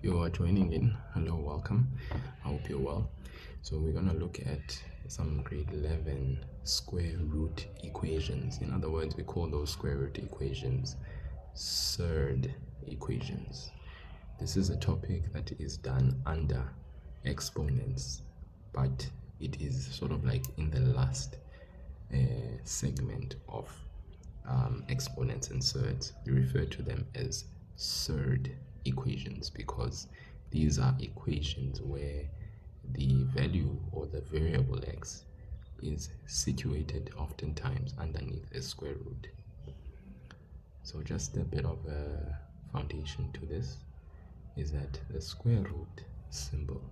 you are joining in, hello, welcome. I hope you're well. So we're going to look at some grade 11 square root equations. In other words, we call those square root equations surd equations. This is a topic that is done under exponents, but it is sort of like in the last segment of exponents and surds. We refer to them as surd equations because these are equations where the value or the variable x is situated oftentimes underneath a square root. So just a bit of a foundation to this is that the square root symbol,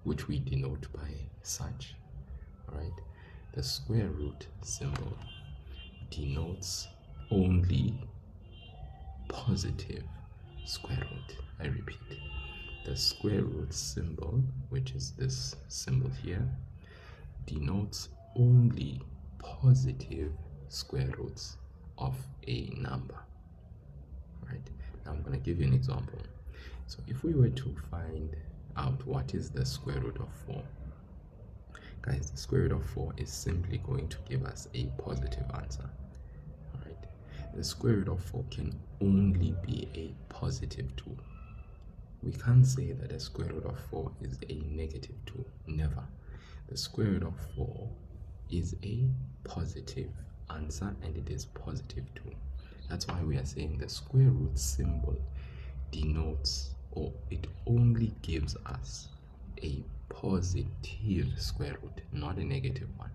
which we denote by such, right? The square root symbol denotes only positive square root. I repeat, the square root symbol, which is this symbol here, denotes only positive square roots of a number. Right? Now I'm going to give you an example. So if we were to find out what is the square root of 4, guys, the square root of 4 is simply going to give us a positive answer. Alright, the square root of 4 can only be a positive 2. We can't say that the square root of 4 is a negative 2. Never. The square root of 4 is a positive answer and it is positive 2. That's why we are saying the square root symbol denotes, or it only gives us a positive square root, not a negative one,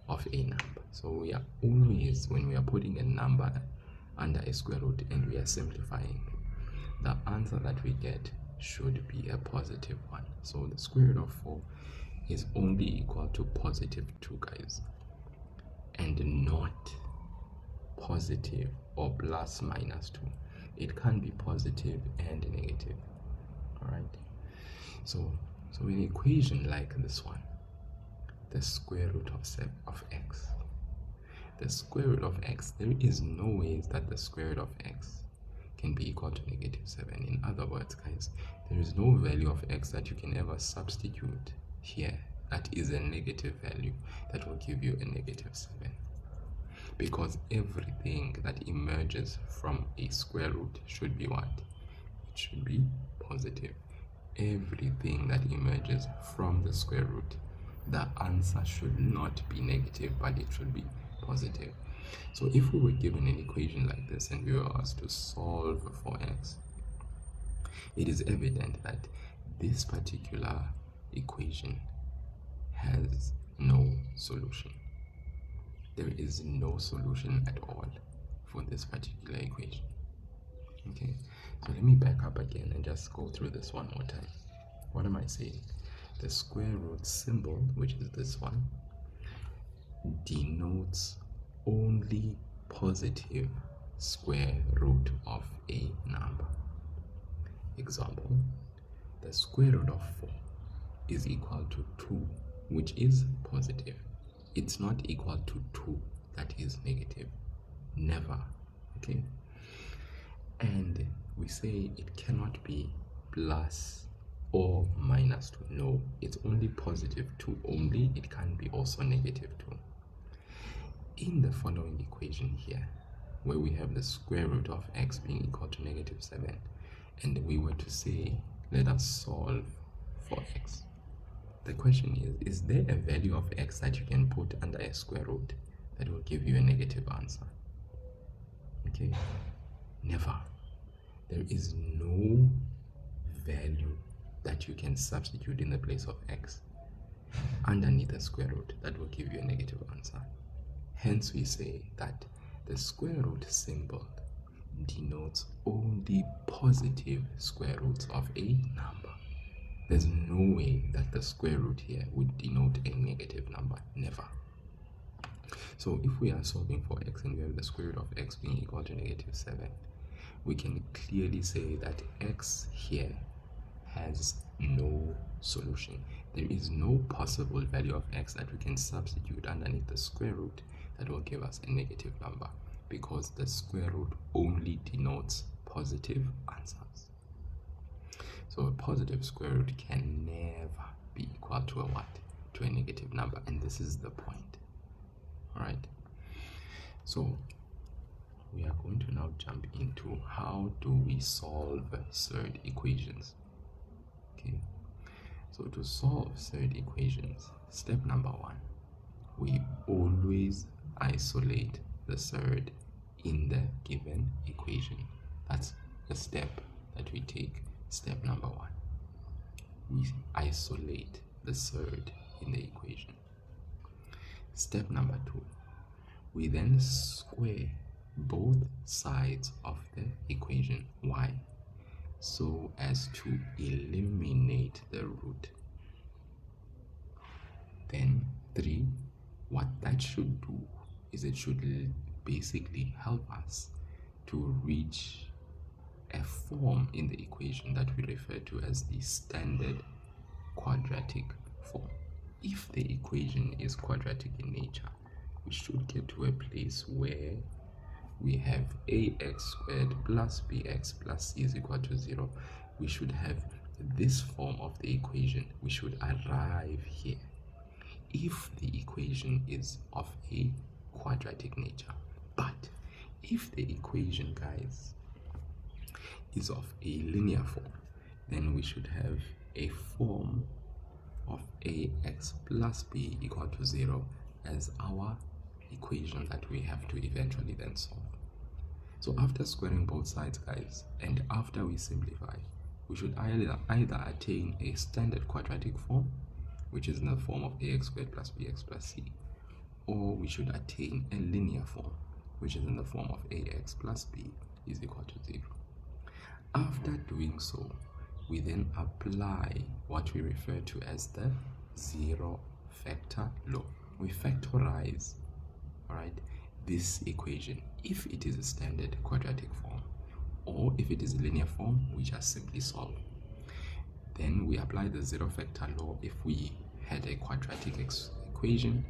of a number. So we are always, when we are putting a number under a square root and we are simplifying, the answer that we get should be a positive one. So the square root of 4 is only equal to positive 2, guys, and not positive or plus minus 2. It can be positive and negative. All right, so in an equation like this one, the square root of x, the square root of x, there is no way that the square root of x can be equal to negative 7. In other words, guys, there is no value of x that you can ever substitute here that is a negative value that will give you a negative 7, because everything that emerges from a square root should be what? It should be positive. Everything that emerges from the square root, the answer should not be negative, but it should be positive. So if we were given an equation like this and we were asked to solve for x, it is evident that this particular equation has no solution. There is no solution at all for this particular equation. Okay, so let me back up again and just go through this one more time. What am I saying? The square root symbol, which is this one, denotes only positive square root of a number. Example, the square root of 4 is equal to 2, which is positive. It's not equal to 2 that is negative. Never. Okay, and we say it cannot be plus or minus 2. No, it's only positive 2 only. It can be also negative 2. In the following equation here, where we have the square root of x being equal to negative 7, and we were to say, let us solve for x, the question is there a value of x that you can put under a square root that will give you a negative answer? Okay, never. There is no value that you can substitute in the place of x underneath a square root that will give you a negative answer. Hence we say that the square root symbol denotes only positive square roots of a number. There's no way that the square root here would denote a negative number. Never. So if we are solving for x and we have the square root of x being equal to negative 7, we can clearly say that x here has no solution. There is no possible value of x that we can substitute underneath the square root that will give us a negative number, because the square root only denotes positive answers. So a positive square root can never be equal to a what? To a negative number, and this is the point. All right. So we are going to now jump into how do we solve surd equations. Okay. So to solve surd equations, step number one, we always isolate the surd in the given equation. That's the step that we take. Step number one, we isolate the surd in the equation. Step number two, we then square both sides of the equation. Why? So as to eliminate the root. Then three, what that should do is it should basically help us to reach a form in the equation that we refer to as the standard quadratic form. If the equation is quadratic in nature, we should get to a place where we have ax squared plus bx plus c is equal to 0. We should have this form of the equation. We should arrive here if the equation is of a quadratic nature. But if the equation, guys, is of a linear form, then we should have a form of ax plus b equal to 0 as our equation that we have to eventually then solve. So after squaring both sides, guys, and after we simplify, we should either attain a standard quadratic form, which is in the form of ax squared plus bx plus c, or we should attain a linear form, which is in the form of ax plus b is equal to 0. After doing so, we then apply what we refer to as the zero factor law. We factorize, all right, this equation if it is a standard quadratic form, or if it is a linear form, we just simply solve. Then we apply the zero factor law if we had a quadratic equation.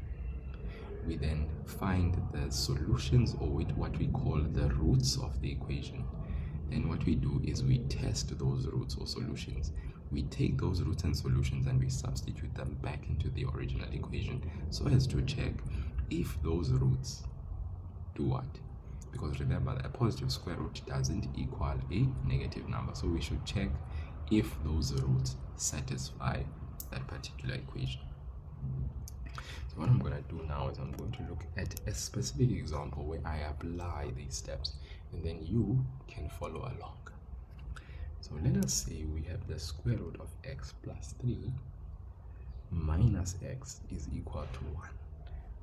We then find the solutions, or what we call the roots of the equation. Then what we do is we test those roots or solutions. We take those roots and solutions and we substitute them back into the original equation so as to check if those roots do what? Because remember, a positive square root doesn't equal a negative number. So we should check if those roots satisfy that particular equation. So what I'm going to do now is I'm going to look at a specific example where I apply these steps, and then you can follow along. So let us say we have the square root of x plus 3 minus x is equal to 1.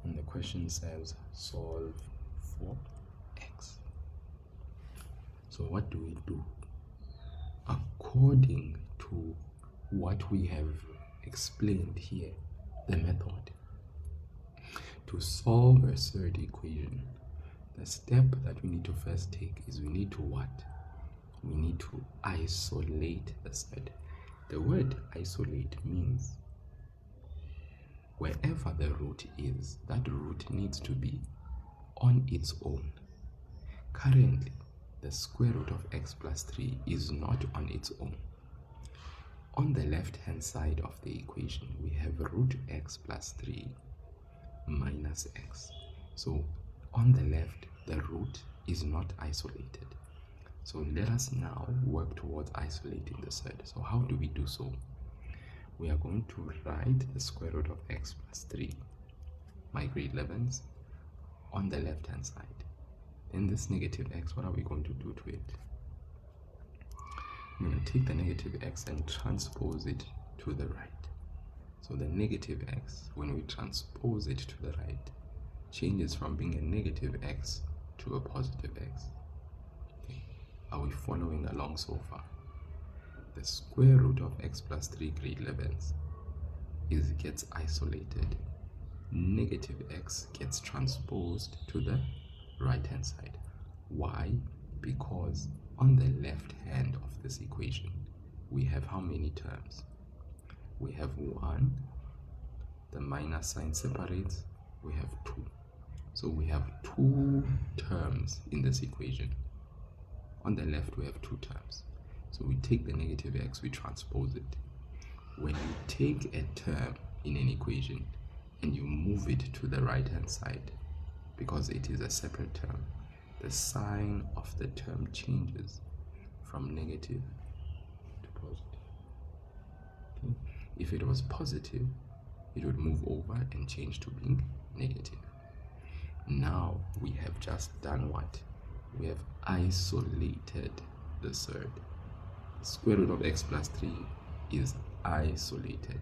And the question says solve for x. So what do we do? According to what we have explained here, the method to solve a surd equation, the step that we need to first take is we need to what? We need to isolate the surd. The word isolate means wherever the root is, that root needs to be on its own. Currently, the square root of x plus 3 is not on its own. On the left hand side of the equation, we have root x plus 3 minus x. So on the left, the root is not isolated. So let us now work towards isolating the surd. So how do we do so? We are going to write the square root of x plus 3, my grade 11s, on the left hand side. Then this negative x, what are we going to do to it? I'm going to take the negative x and transpose it to the right. So the negative x, when we transpose it to the right, changes from being a negative x to a positive x. Okay. Are we following along so far? The square root of x plus 3 grade 11s gets isolated. Negative x gets transposed to the right hand side. Why? Because on the left hand of this equation, we have how many terms? We have 1, the minus sign separates, we have 2. So we have 2 terms in this equation. On the left, we have 2 terms. So we take the negative x, we transpose it. When you take a term in an equation and you move it to the right hand side, because it is a separate term, the sign of the term changes from negative to positive. Okay? If it was positive, it would move over and change to being negative. Now we have just done what? We have isolated the third. Square root of x plus 3 is isolated.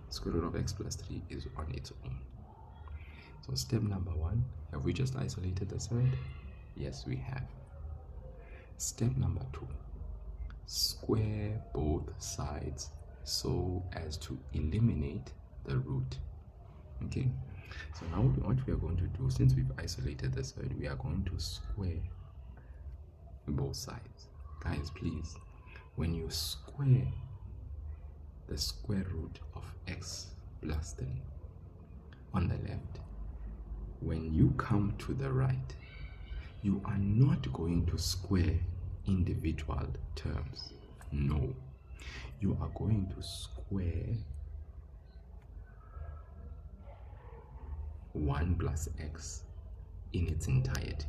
Square root of x plus 3 is on its own. So step number 1, have we just isolated the third? Yes, we have. Step number 2, square both sides so as to eliminate the root. Okay, so now what we are going to do, since we've isolated the third, we are going to square both sides. Guys, please, when you square the square root of x plus 3 on the left, when you come to the right, you are not going to square individual terms. No, you are going to square 1 plus x in its entirety.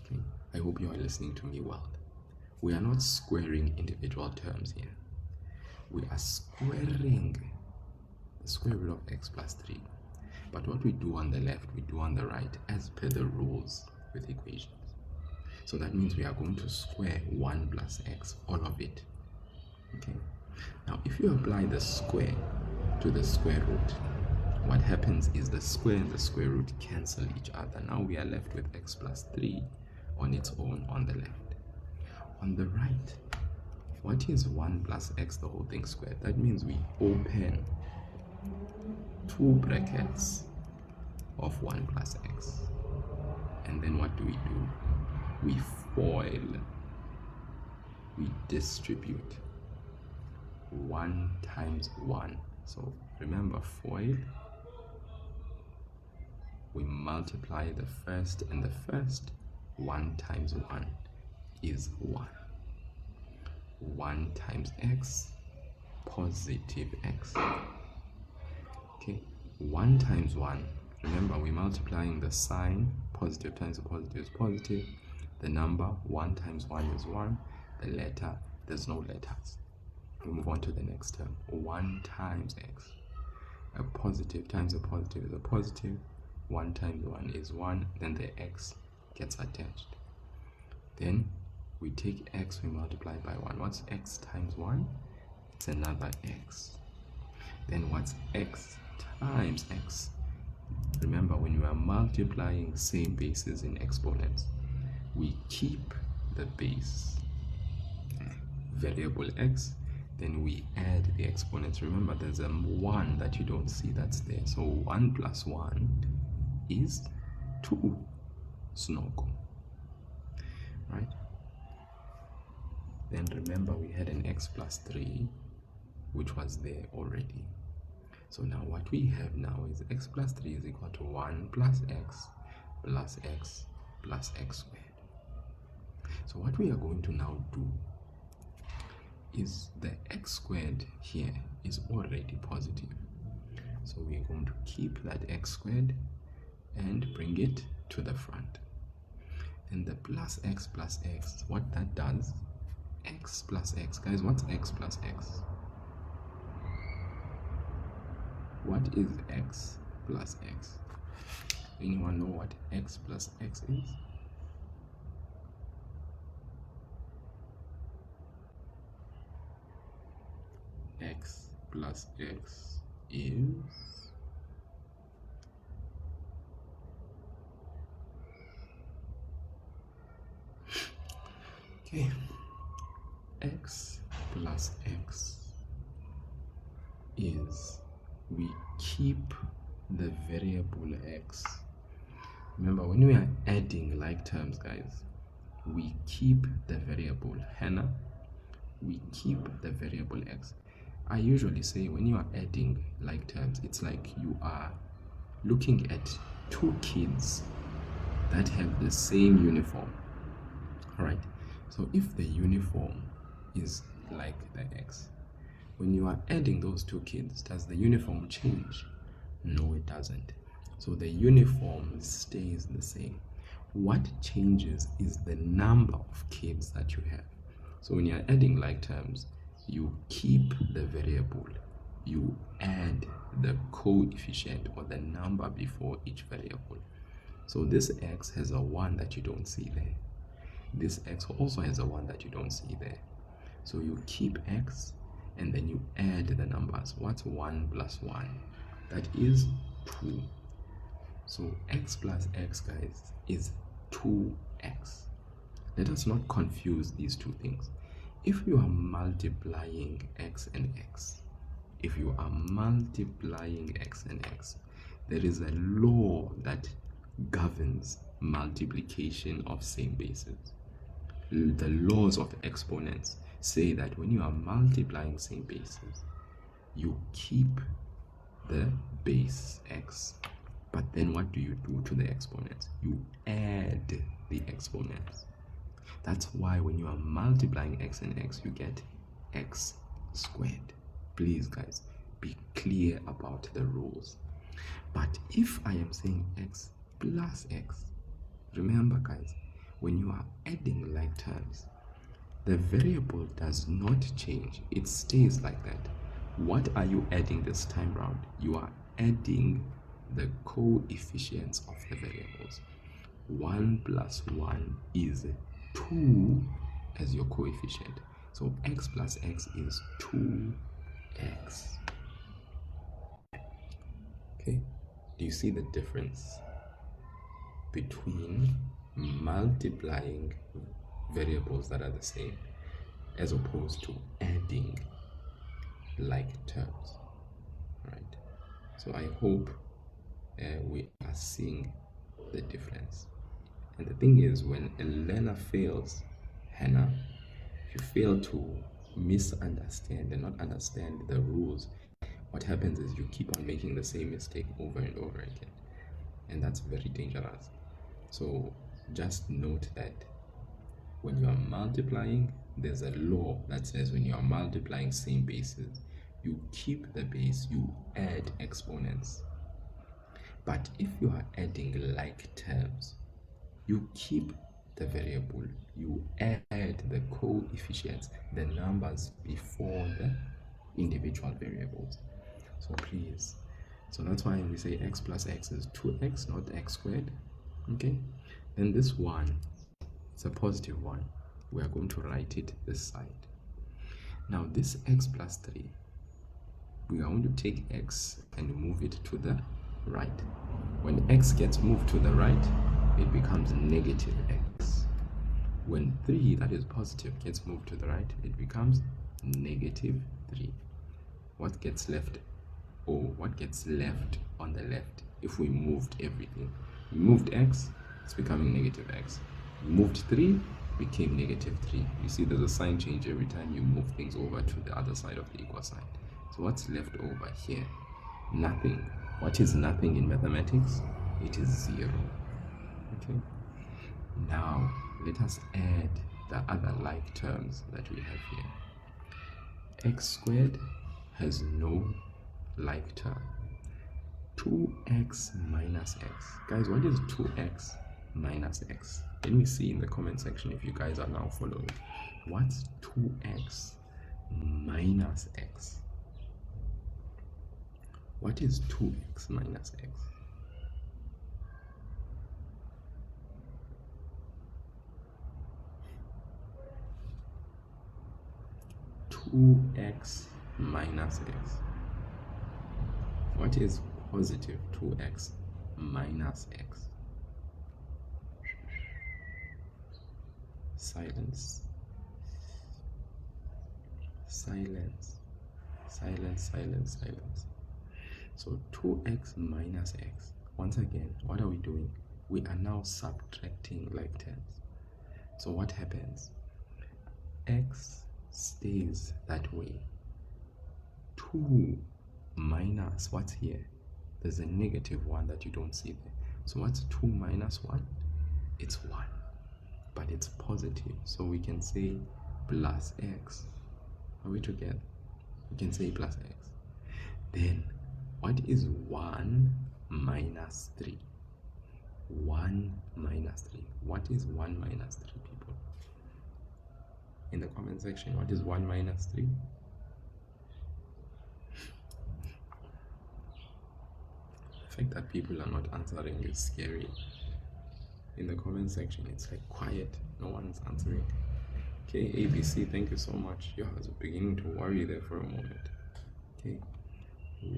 Okay, I hope you are listening to me well. We are not squaring individual terms here. We are squaring the square root of x plus 3. But what we do on the left, we do on the right, as per the rules with equations. So that means we are going to square 1 plus x, all of it. Okay. Now, if you apply the square to the square root, what happens is the square and the square root cancel each other. Now we are left with x plus 3 on its own on the left. On the right, what is 1 plus x, the whole thing squared? That means we open 2 brackets of 1 plus x. And then what do? We FOIL. We distribute 1 times 1. So remember, FOIL. We multiply the first, and the first 1 times 1 is 1. 1 times x, positive x. Okay, 1 times 1. Remember, we're multiplying the sign. Positive times a positive is positive. The number 1 times 1 is 1. The letter, there's no letters. We move on to the next term. 1 times x. A positive times a positive is a positive. 1 times 1 is 1. Then the x gets attached. Then we take x, we multiply by 1. What's x times 1? It's another x. Then what's x times x? Remember, when we are multiplying same bases in exponents, we keep the base variable x, then we add the exponents. Remember, there's a 1 that you don't see that's there. So 1 plus 1 is 2. Snoko. Right? Then remember, we had an x plus 3, which was there already. So now what we have now is x plus 3 is equal to 1 plus x plus x plus x squared. So what we are going to now do is the x squared here is already positive. So we are going to keep that x squared and bring it to the front. And the plus x, what that does, x plus x. Guys, what's x plus x? What is x plus x? Anyone know what x plus x is? X plus x is okay. X plus x is, we keep the variable x. Remember, when we are adding like terms, guys, we keep the variable Hannah. We keep the variable x. I usually say when you are adding like terms, it's like you are looking at 2 kids that have the same uniform. All right. So if the uniform is like the x. When you are adding those two kids, does the uniform change? No, it doesn't. So the uniform stays the same. What changes is the number of kids that you have. So when you're adding like terms, you keep the variable, you add the coefficient or the number before each variable. So this x has a 1 that you don't see there. This x also has a 1 that you don't see there. So you keep x and then you add the numbers. What's 1 plus 1? That is 2. So x plus x, guys, is 2x. Let us not confuse these two things. If you are multiplying x and x, if you are multiplying x and x, there is a law that governs multiplication of same bases. The laws of exponents say that when you are multiplying same bases, you keep the base x, but then what do you do to the exponents? You add the exponents. That's why when you are multiplying x and x, you get x squared. Please, guys, be clear about the rules. But if I am saying x plus x, remember, guys, when you are adding like terms, the variable does not change. It stays like that. What are you adding this time round? You are adding the coefficients of the variables. 1 plus 1 is 2 as your coefficient. So x plus x is 2x. Okay, do you see the difference between multiplying variables that are the same as opposed to adding like terms, right? So I hope we are seeing the difference. And the thing is, when a learner fails, Hannah, if you fail to misunderstand and not understand the rules, what happens is you keep on making the same mistake over and over again, and that's very dangerous. So just note that when you are multiplying, there's a law that says when you are multiplying same bases, you keep the base, you add exponents. But if you are adding like terms, you keep the variable, you add the coefficients, the numbers before the individual variables. So please, so that's why we say x plus x is 2x, not x squared. Okay, then this one, it's a positive one. We are going to write it this side. Now this x plus 3, we are going to take x and move it to the right. When x gets moved to the right, it becomes negative x. When 3, that is positive, gets moved to the right, it becomes negative 3. What gets left? Oh, what gets left on the left if we moved everything? We moved x, it's becoming negative x. We moved 3, became negative 3. You see there's a sign change every time you move things over to the other side of the equal sign. So what's left over here? Nothing. What is nothing in mathematics? It is 0. Okay. Now let us add the other like terms that we have here. X squared has no like term. 2x minus x. Guys, what is 2x minus x? Let me see in the comment section if you guys are now following. What's 2x minus x? What is 2x minus x? 2x minus x. What is positive 2x minus x? Silence. Silence. Silence, silence, silence. So 2x minus x. Once again, what are we doing? We are now subtracting like terms. So what happens? X stays that way. 2 minus what's here? There's a negative 1 that you don't see there. So what's 2 minus 1? It's 1, but it's positive. So we can say plus x. Are we together? We can say plus x. Then what is 1 minus 3? 1 minus 3. What is 1 minus 3, people? In the comment section, what is 1 minus 3? The fact that people are not answering is scary. In the comment section, it's like quiet, no one's answering. Okay, ABC, thank you so much. I was beginning to worry there for a moment. Okay,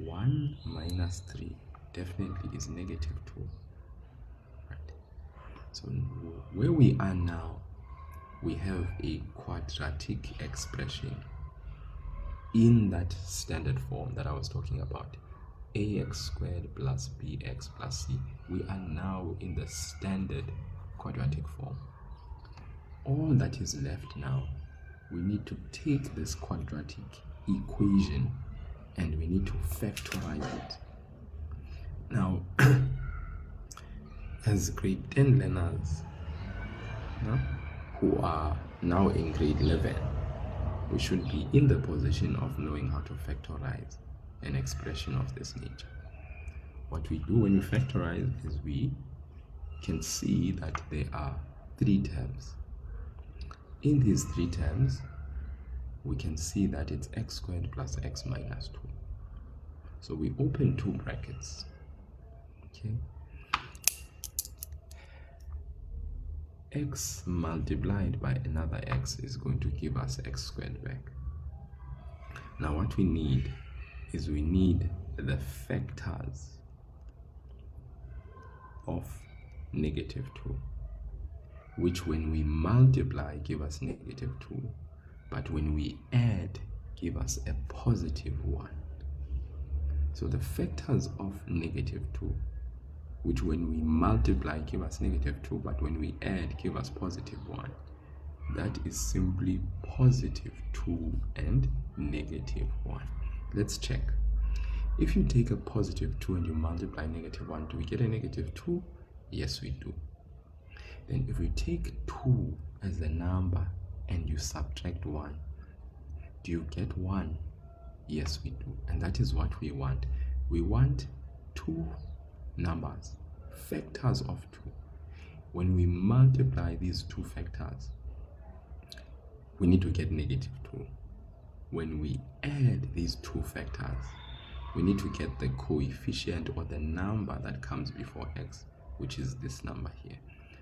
1 minus 3 definitely is negative 2. Right. So where we are now, we have a quadratic expression in that standard form that I was talking about. Ax squared plus bx plus c. We are now in the standard quadratic form. All that is left now, we need to take this quadratic equation and we need to factorize it. Now, as grade 10 learners who are now in grade 11, we should be in the position of knowing how to factorize an expression of this nature. What we do when we factorize is we can see that there are 3 terms. In these 3 terms, we can see that it's x squared plus x minus 2. So we open 2 brackets. Okay. X multiplied by another x is going to give us x squared back. Now what we need is we need the factors of negative 2, which when we multiply give us negative 2, but when we add give us a positive 1. So the factors of negative 2, which when we multiply give us negative 2, but when we add give us positive 1, that is simply positive 2 and negative 1. Let's check. If you take a positive 2 and you multiply negative 1, do we get a negative 2? Yes, we do. Then if we take 2 as a number and you subtract 1, do you get 1? Yes, we do. And that is what we want. We want 2 numbers, factors of 2. When we multiply these 2 factors, we need to get negative 2. When we add these 2 factors, we need to get the coefficient or the number that comes before x, which is this number here.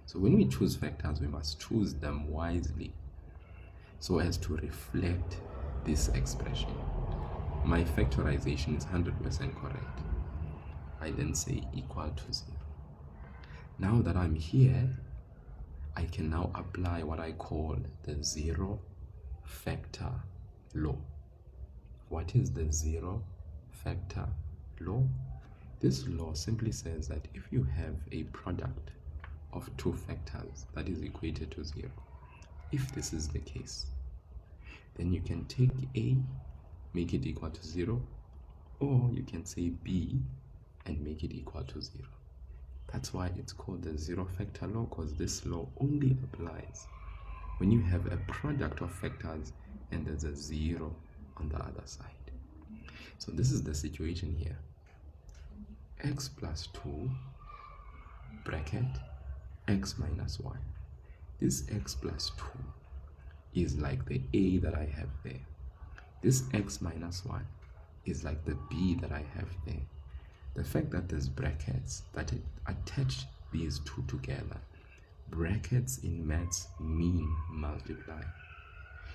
So when we choose factors, we must choose them wisely so as to reflect this expression. My factorization is 100% correct. I then say equal to 0. Now that I'm here, I can now apply what I call the 0 factor law. What is the 0 factor law? This law simply says that if you have a product of 2 factors that is equated to 0, if this is the case, then you can take A, make it equal to 0, or you can say B and make it equal to 0. That's why it's called the 0 factor law, because this law only applies when you have a product of factors and there's a 0 on the other side. So this is the situation here. X plus 2 bracket x minus 1. This x plus 2 is like the A that I have there. This x minus 1 is like the B that I have there. The fact that there's brackets that attach these 2 together, brackets in maths mean multiply.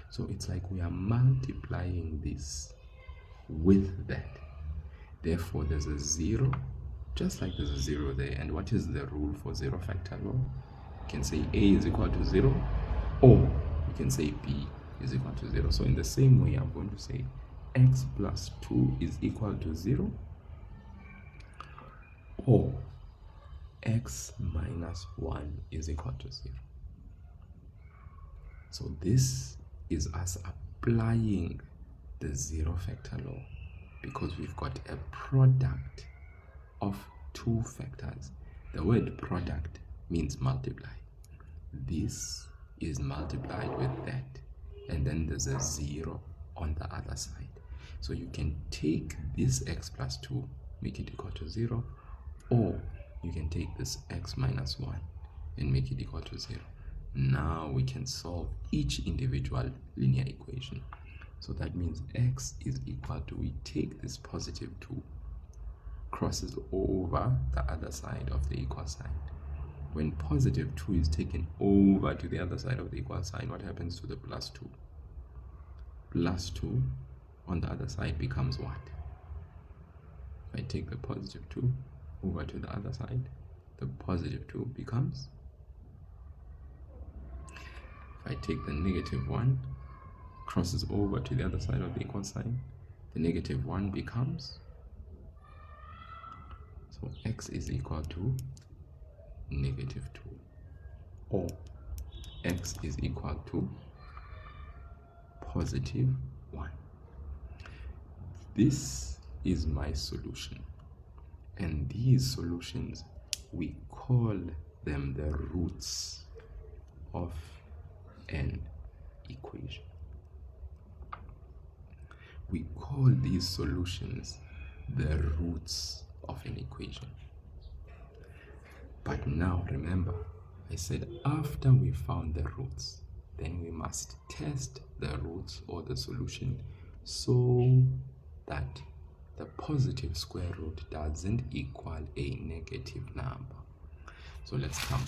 So it's like we are multiplying this with that. Therefore, there's a 0, just like there's a 0 there. And what is the rule for 0 factor law? You can say A is equal to 0, or you can say B is equal to 0. So in the same way, I'm going to say x plus 2 is equal to 0, or x minus 1 is equal to 0. So this is us applying the 0 factor law, because we've got a product of 2 factors. The word product means multiply. This is multiplied with that, and then there's a 0 on the other side. So you can take this x plus 2, make it equal to 0, or you can take this x minus 1 and make it equal to 0. Now we can solve each individual linear equation. So that means x is equal to, we take this positive 2, crosses over the other side of the equal sign. When positive 2 is taken over to the other side of the equal sign, what happens to the plus 2? Plus 2 on the other side becomes what? If I take the positive 2 over to the other side, the positive 2 becomes, if I take the negative 1, crosses over to the other side of the equal sign, the negative 1 becomes, so x is equal to negative 2, or x is equal to positive 1. This is my solution, and these solutions, we call them the roots of an equation. We call these solutions the roots of an equation. But now remember, I said after we found the roots, then we must test the roots or the solution so that the positive square root doesn't equal a negative number. So let's come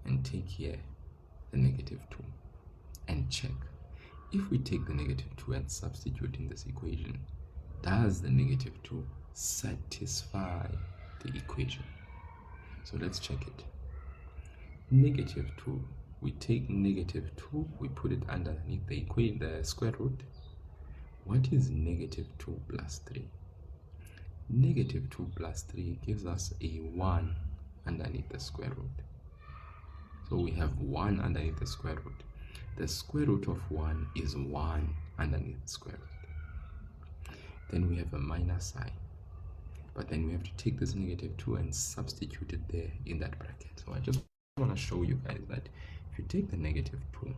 and take here the negative 2 and check. If we take the negative 2 and substitute in this equation, does the negative 2 satisfy the equation? So let's check it. Negative 2, we take negative 2, we put it underneath the equation, the square root. What is negative 2 plus 3? Negative 2 plus 3 gives us a 1 underneath the square root. So we have 1 underneath the square root. The square root of 1 is 1 underneath the square root. Then we have a minus sign. But then we have to take this negative 2 and substitute it there in that bracket. So I just want to show you guys that if you take the negative 2,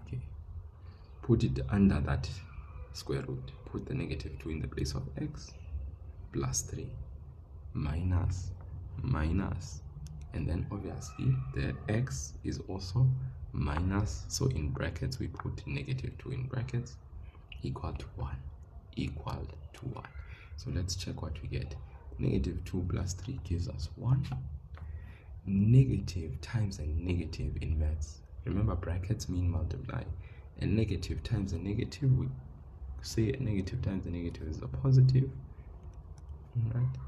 okay, put it under that square root, put the negative 2 in the place of x, plus 3, minus, and then obviously the x is also minus, so in brackets we put negative 2 in brackets, equal to 1, equal to 1. So let's check what we get. Negative 2 plus 3 gives us 1. Negative times a negative in maths, remember brackets mean multiply, and negative times a negative, we say a negative times a negative is a positive, right?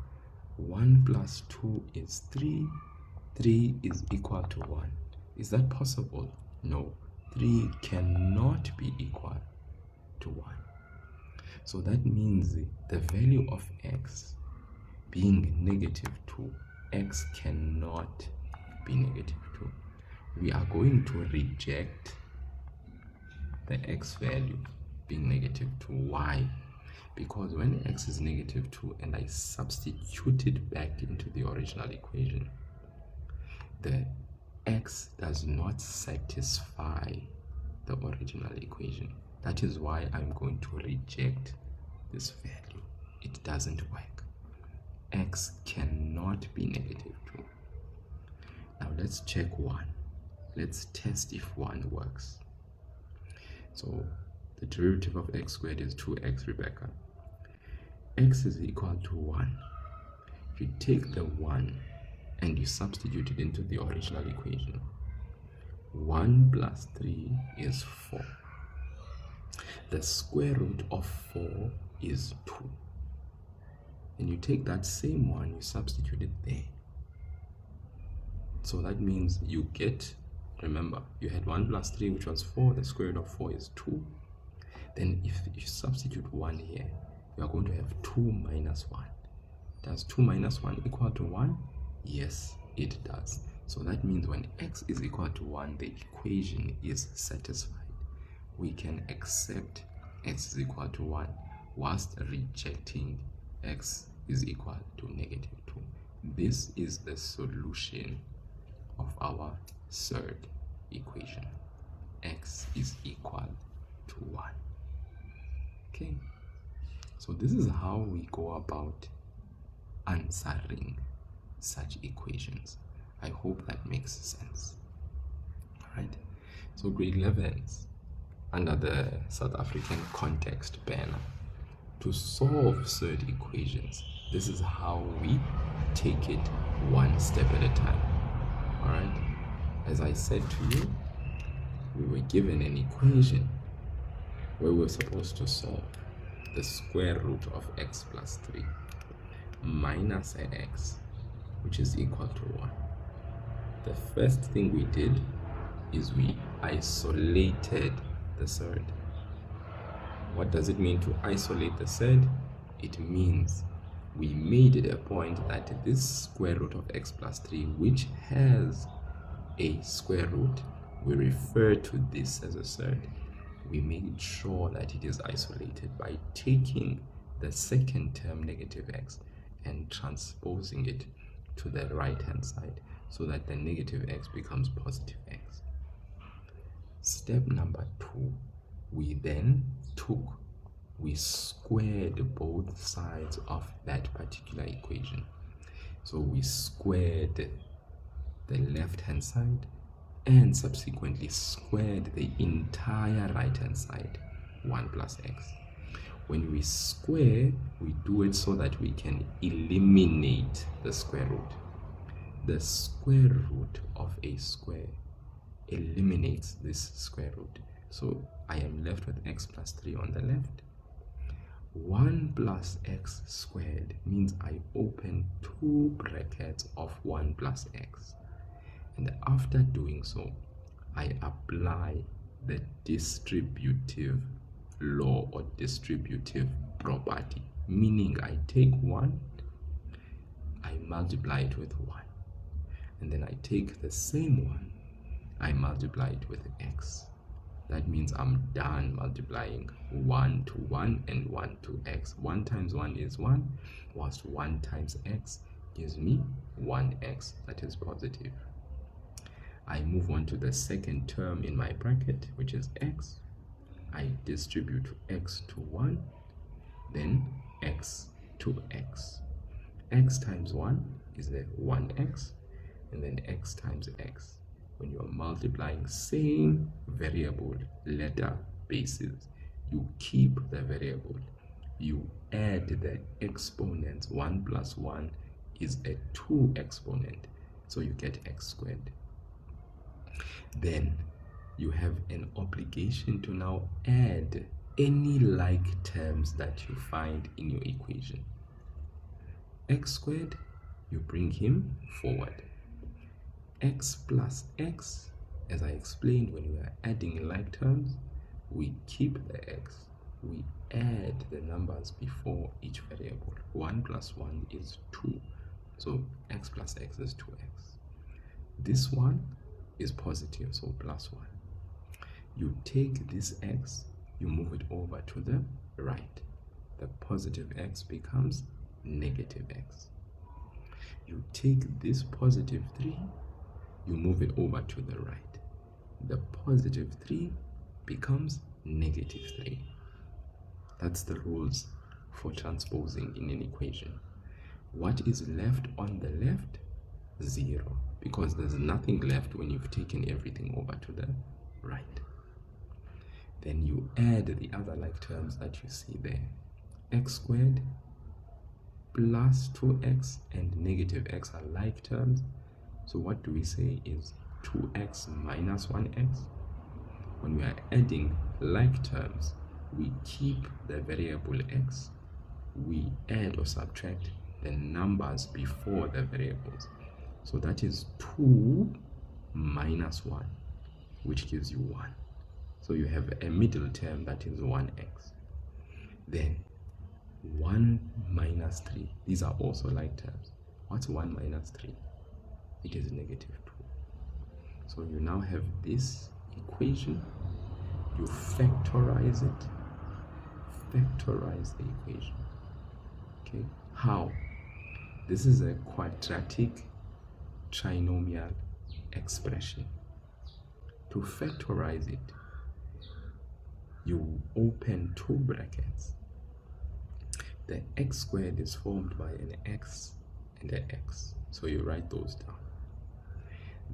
1 plus 2 is 3. 3 is equal to 1. Is that possible? No. 3 cannot be equal to 1. So that means the value of x being negative 2, x cannot be negative 2. We are going to reject the x value being negative 2. Why? Because when x is negative 2 and I substitute it back into the original equation, the x does not satisfy the original equation. That is why I'm going to reject this value. It doesn't work. X cannot be negative 2. Now let's check 1. Let's test if 1 works. So the derivative of x squared is 2x, Rebecca. X is equal to 1. If you take the 1 and you substitute it into the original equation, 1 plus 3 is 4. The square root of 4 is 2. And you take that same one, you substitute it there. So that means you get, remember, you had 1 plus 3, which was 4. The square root of 4 is 2. Then if you substitute 1 here, you are going to have 2 minus 1. Does 2 minus 1 equal to 1? Yes, it does. So that means when x is equal to 1, the equation is satisfied. We can accept x is equal to 1 whilst rejecting x is equal to negative 2. This is the solution of our third equation. x is equal to 1. Okay, so this is how we go about answering such equations. I hope that makes sense. All right, so grade 11s under the South African context banner, to solve surd equations, this is how we take it one step at a time. All right, as I said to you, we were given an equation where we're supposed to solve the square root of x plus 3 minus x, which is equal to 1. The first thing we did is we isolated the surd. What does it mean to isolate the surd? It means we made it a point that this square root of x plus 3, which has a square root, we refer to this as a surd. We made sure that it is isolated by taking the second term, negative x, and transposing it to the right hand side so that the negative x becomes positive x. Step number 2, we squared both sides of that particular equation. So we squared the left hand side and subsequently squared the entire right hand side, 1 plus x. When we square, we do it so that we can eliminate the square root. The square root of a square eliminates this square root. So I am left with x plus 3 on the left. 1 plus x squared means I open 2 brackets of 1 plus x. And after doing so, I apply the distributive law or distributive property, meaning I take 1, I multiply it with 1, and then I take the same 1, I multiply it with x. That means I'm done multiplying 1 to 1 and 1 to x. 1 times 1 is 1, whilst 1 times x gives me 1x, that is positive. I move on to the second term in my bracket, which is x. I distribute x to 1, then x to x. X times 1 is the 1x, and then x times x. When you are multiplying same variable letter bases, you keep the variable. You add the exponents. 1 plus 1 is a 2 exponent, so you get x squared. Then you have an obligation to now add any like terms that you find in your equation. X squared, you bring him forward. X plus x, as I explained, when we are adding like terms, we keep the x, we add the numbers before each variable. 1 plus 1 is 2, so x plus x is 2x. This one is positive, so plus 1. You take this x, you move it over to the right. The positive x becomes negative x. You take this positive 3, you move it over to the right. The positive 3 becomes negative 3. That's the rules for transposing in an equation. What is left on the left? 0, because there's nothing left when you've taken everything over to the right. Then you add the other like terms that you see there. X squared plus 2x and negative x are like terms. So what do we say is 2x minus 1x? When we are adding like terms, we keep the variable x, we add or subtract the numbers before the variables. So that is 2 minus 1, which gives you 1. So you have a middle term that is 1x. Then 1 minus 3. These are also like terms. What's 1 minus 3? It is negative 2. So you now have this equation. You factorize it. Factorize the equation. Okay. How? This is a quadratic trinomial expression. To factorize it, you open two brackets. The x squared is formed by an x and an x, so you write those down.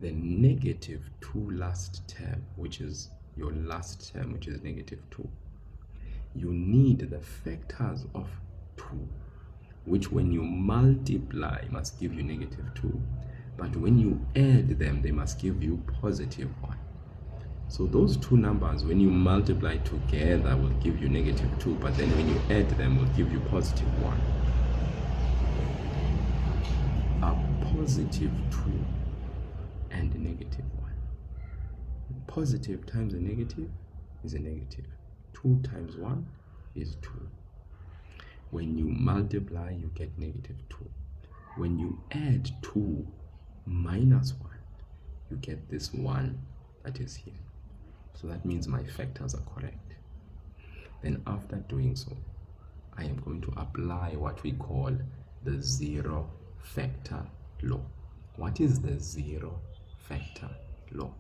The negative 2 last term, which is your last term, which is negative 2, you need the factors of 2, which when you multiply must give you negative 2, but when you add them, they must give you positive 1. So those two numbers, when you multiply together, will give you negative 2, but then when you add them, will give you positive 1. A positive 2 and a negative 1. Positive times a negative is a negative. 2 times 1 is 2. When you multiply, you get negative 2. When you add 2 minus 1, you get this 1 that is here. So that means my factors are correct. Then after doing so, I am going to apply what we call the zero factor law. What is the zero factor law?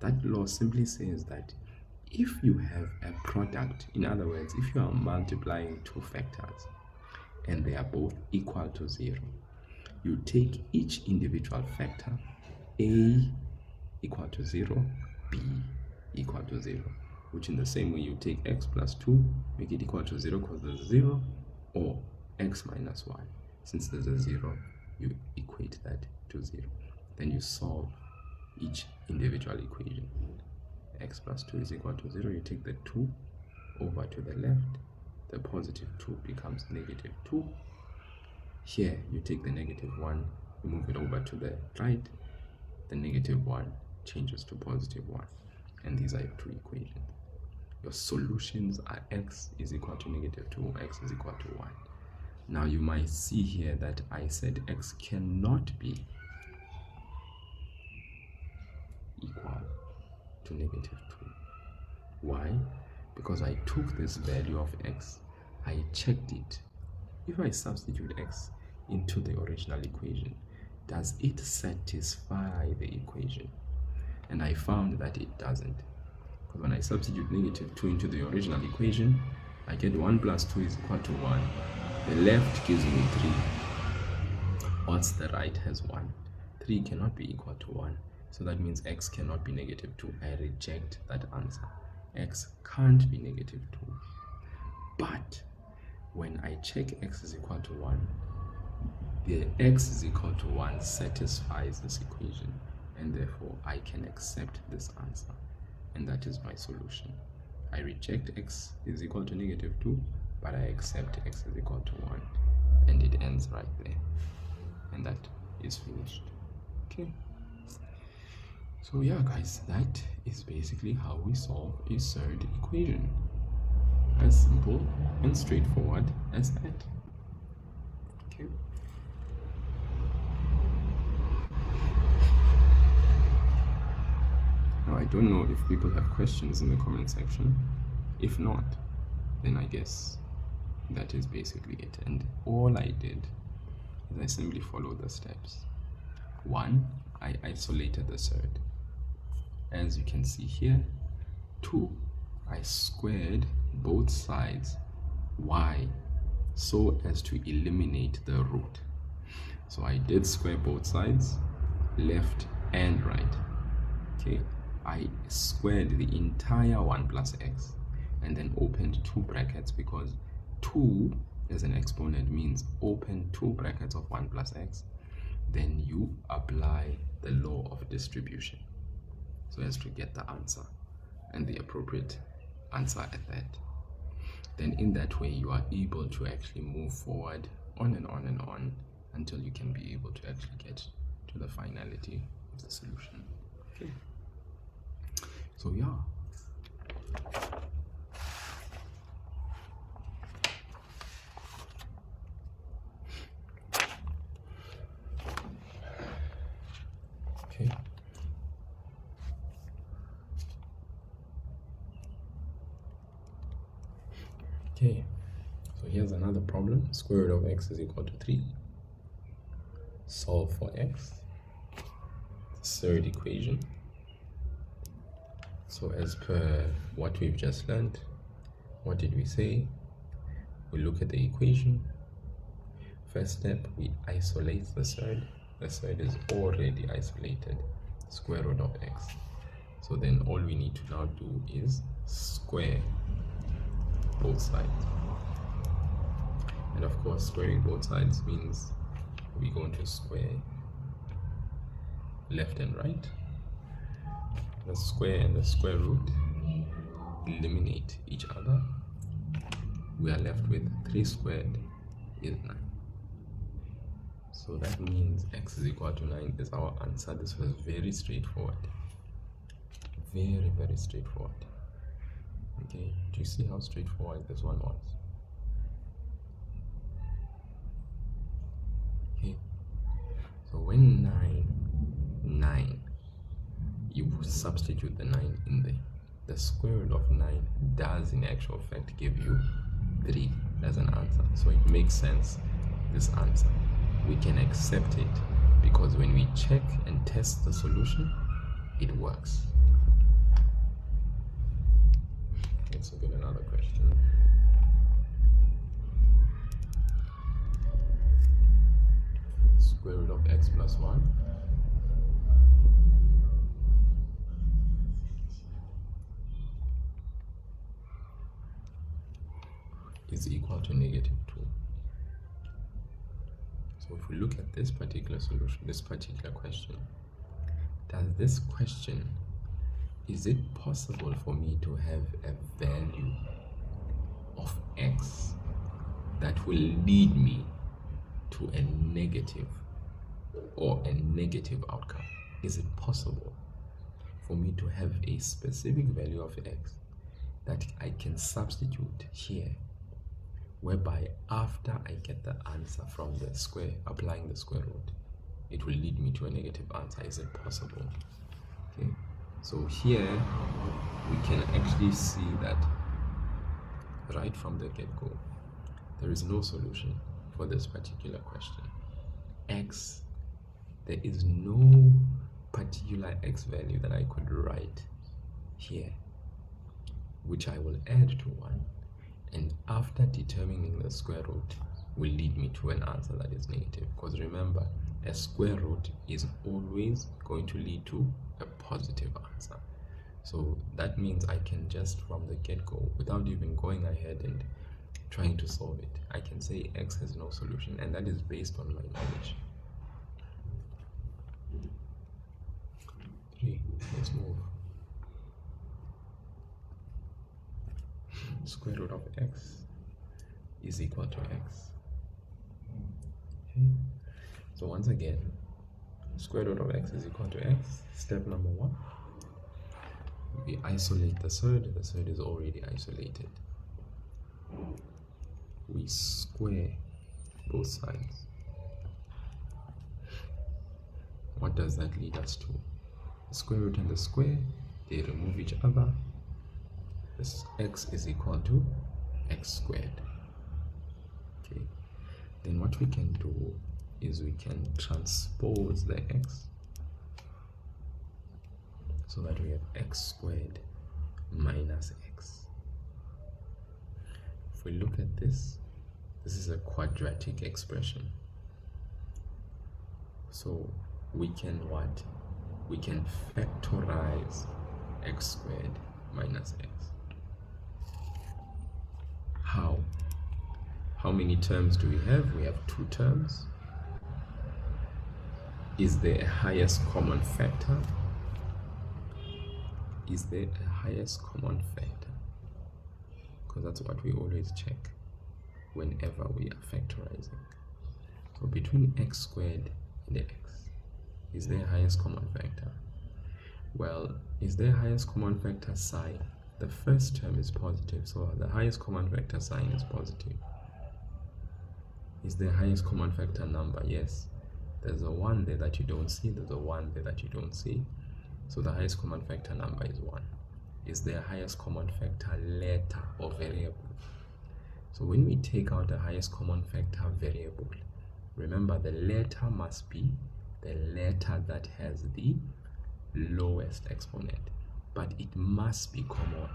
That law simply says that if you have a product, in other words, if you are multiplying two factors and they are both equal to 0, you take each individual factor, a equal to 0, b equal to 0, which in the same way you take x plus 2, make it equal to 0 because there's a 0, or x minus 1. Since there's a 0, you equate that to 0. Then you solve each individual equation. X plus 2 is equal to 0. You take the 2 over to the left. The positive 2 becomes negative 2. Here, you take the negative 1, you move it over to the right. The negative 1 changes to positive 1. And these are your two equations. Your solutions are x is equal to negative 2, x is equal to 1. Now you might see here that I said x cannot be equal to negative 2. Why? Because I took this value of x, I checked it. If I substitute x into the original equation, does it satisfy the equation? And I found that it doesn't. Because when I substitute negative 2 into the original equation, I get 1 plus 2 is equal to 1. The left gives me 3. Whilst the right has 1. 3 cannot be equal to 1. So that means x cannot be negative 2. I reject that answer. X can't be negative 2. But when I check x is equal to 1, the x is equal to 1 satisfies this equation. And therefore, I can accept this answer. And that is my solution. I reject x is equal to negative 2, but I accept x is equal to 1. And it ends right there. And that is finished. Okay. So yeah, guys, that is basically how we solve a surd equation. As simple and straightforward as that. Okay. Now, I don't know if people have questions in the comment section. If not, then I guess that is basically it. And all I did is I simply followed the steps. 1, I isolated the surd. As you can see here. 2, I squared both sides y so as to eliminate the root. So I did square both sides, left and right. Okay. I squared the entire 1 plus x and then opened two brackets because 2 as an exponent means open two brackets of 1 plus x. Then you apply the law of distribution so as to get the answer and the appropriate answer at that. Then in that way you are able to actually move forward on and on and on until you can be able to actually get to the finality of the solution. Okay. So yeah. Okay. Okay. So here's another problem. Square root of x is equal to 3. Solve for x. Third equation. So as per what we've just learned, what did we say? We look at the equation. First step, we isolate the surd. The surd is already isolated, square root of x. So then all we need to now do is square both sides. And of course, squaring both sides means we're going to square left and right. The square and the square root eliminate each other. We are left with 3 squared is 9. So that means x is equal to 9 is our answer. This was very straightforward. Very, very straightforward. Okay, do you see how straightforward this one was? Okay, so when 9, you substitute the 9 in there. The square root of 9 does in actual fact give you 3 as an answer. So it makes sense, this answer. We can accept it because when we check and test the solution, it works. Let's look at another question. Square root of x plus 1 is equal to -2. So if we look at this particular solution, this particular question, does this question, is it possible for me to have a value of x that will lead me to a negative or a negative outcome? Is it possible for me to have a specific value of x that I can substitute here, whereby after I get the answer from the square, applying the square root, it will lead me to a negative answer? Is it possible? Okay, so here we can actually see that right from the get-go, there is no solution for this particular question. X, there is no particular x value that I could write here, which I will add to 1. And after determining the square root will lead me to an answer that is negative. Because remember, a square root is always going to lead to a positive answer. So that means I can just from the get-go, without even going ahead and trying to solve it, I can say x has no solution, and that is based on my knowledge. 3, let's move. Square root of x is equal to x. Okay. So once again, square root of x is equal to x. Step number 1, we isolate the surd. The surd is already isolated. We square both sides. What does that lead us to? The square root and the square, they remove each other. This x is equal to x squared. Okay, then what we can do is we can transpose the x so that we have x squared minus x. If we look at this, this is a quadratic expression. So we can what? We can factorize x squared minus x. How? How many terms do we have? We have 2 terms. Is there a highest common factor? Is there a highest common factor? Because that's what we always check whenever we are factorizing. So between x squared and x, is there a highest common factor? Well, is there a highest common factor psi? The first term is positive, so the highest common factor sign is positive. Is the highest common factor number? Yes. There's a 1 there that you don't see, there's a 1 there that you don't see. So the highest common factor number is 1. Is the highest common factor letter or variable? So when we take out the highest common factor variable, remember the letter must be the letter that has the lowest exponent. but it must be common.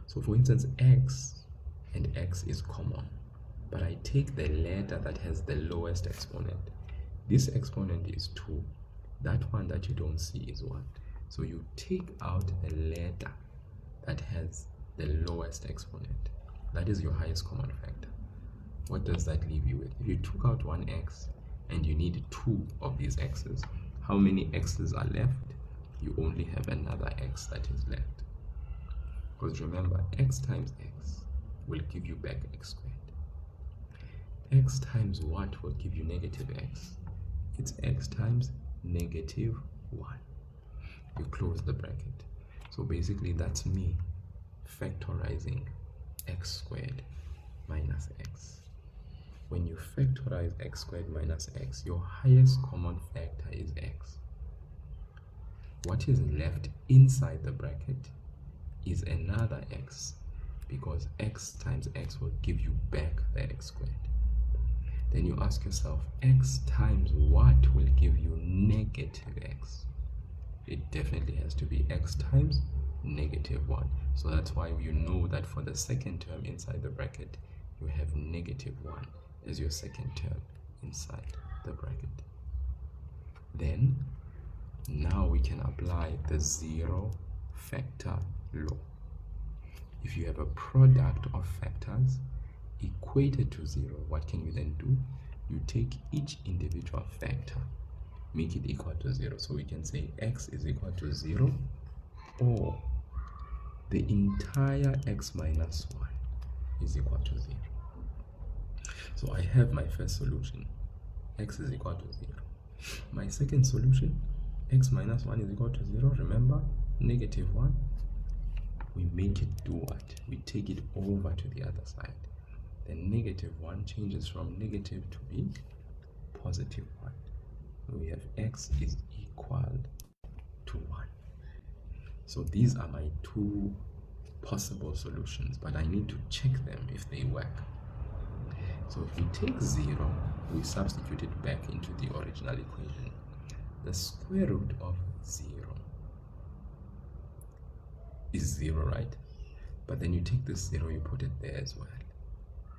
So for instance, x and x is common, but I take the letter that has the lowest exponent. This exponent is 2. That one that you don't see is 1. So you take out the letter that has the lowest exponent. That is your highest common factor. What does that leave you with? If you took out one x and you need 2 of these x's, how many x's are left? You only have another x that is left. Because remember, x times x will give you back x squared. X times what will give you negative x? It's x times negative 1. You close the bracket. So basically that's me factorizing x squared minus x. When you factorize x squared minus x, your highest common factor is x. What is left inside the bracket is another x, because x times x will give you back the x squared. Then you ask yourself, x times what will give you negative x? It definitely has to be x times negative 1. So that's why you know that for the second term inside the bracket, you have negative 1 as your second term inside the bracket. Then, now we can apply the zero factor law. If you have a product of factors equated to 0, what can you then do? You take each individual factor, make it equal to 0. So we can say x is equal to 0, or the entire x minus 1 is equal to 0. So I have my first solution, x is equal to 0. My second solution, x minus 1 is equal to 0. Remember, negative 1. We make it do what? We take it over to the other side. Then negative 1 changes from negative to be positive 1. We have x is equal to 1. So these are my two possible solutions, but I need to check them if they work. So if we take 0, we substitute it back into the original equation. The square root of 0 is 0, right? But then you take this 0, you put it there as well.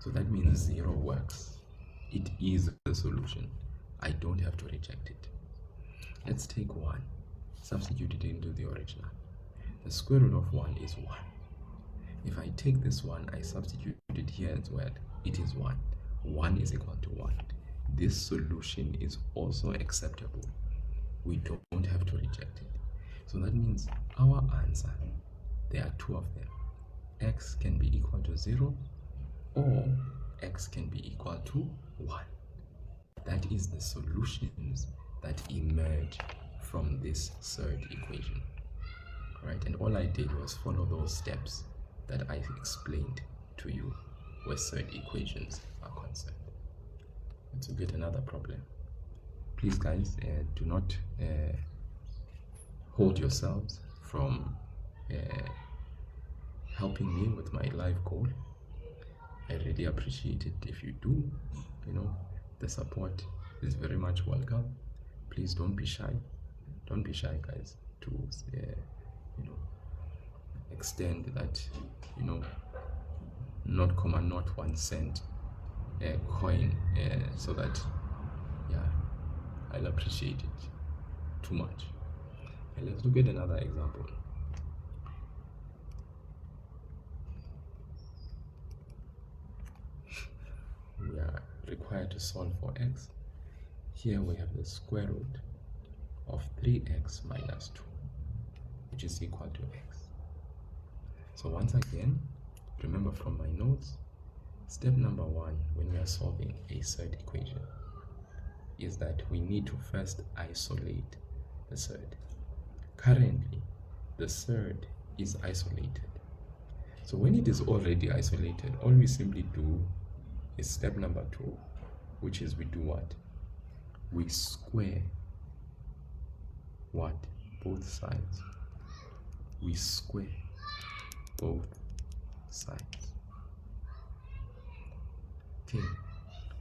So that means 0 works. It is the solution. I don't have to reject it. Let's take 1, substitute it into the original. The square root of 1 is 1. If I take this 1, I substitute it here as well. It is 1. 1 is equal to 1. This solution is also acceptable. We don't have to reject it. So that means our answer, there are two of them. X can be equal to 0, or x can be equal to 1. That is the solutions that emerge from this third equation. Right? And all I did was follow those steps that I explained to you where third equations are concerned. Let's look at another problem. Please guys, do not hold yourselves from helping me with my life goal. I really appreciate it if you do. You know, the support is very much welcome. Please don't be shy. Don't be shy, guys, to you know, extend that, you know, not 1 cent coin, so that, yeah, I'll appreciate it too much. And let's look at another example. We are required to solve for x. Here we have the square root of 3x minus 2, which is equal to x. So once again, remember from my notes, step number 1 when we are solving a third equation is that we need to first isolate the third. Currently, the third is isolated. So when it is already isolated, all we simply do is step number 2, which is we do what? We square what? Both sides. We square both sides. Okay,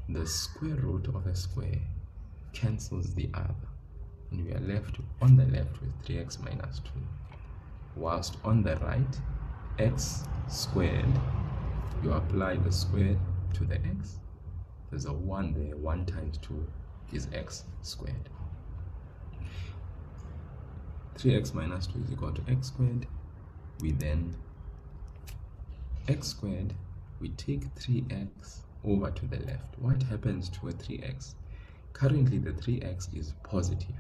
the square root of a square cancels the other, and we are left on the left with 3x minus 2. whilst on the right, x squared, you apply the square to the x. There's a 1 there. 1 times 2 is x squared. 3x minus 2 is equal to x squared. We then x squared, we take 3x over to the left. What happens to a 3x? Currently the 3x is positive.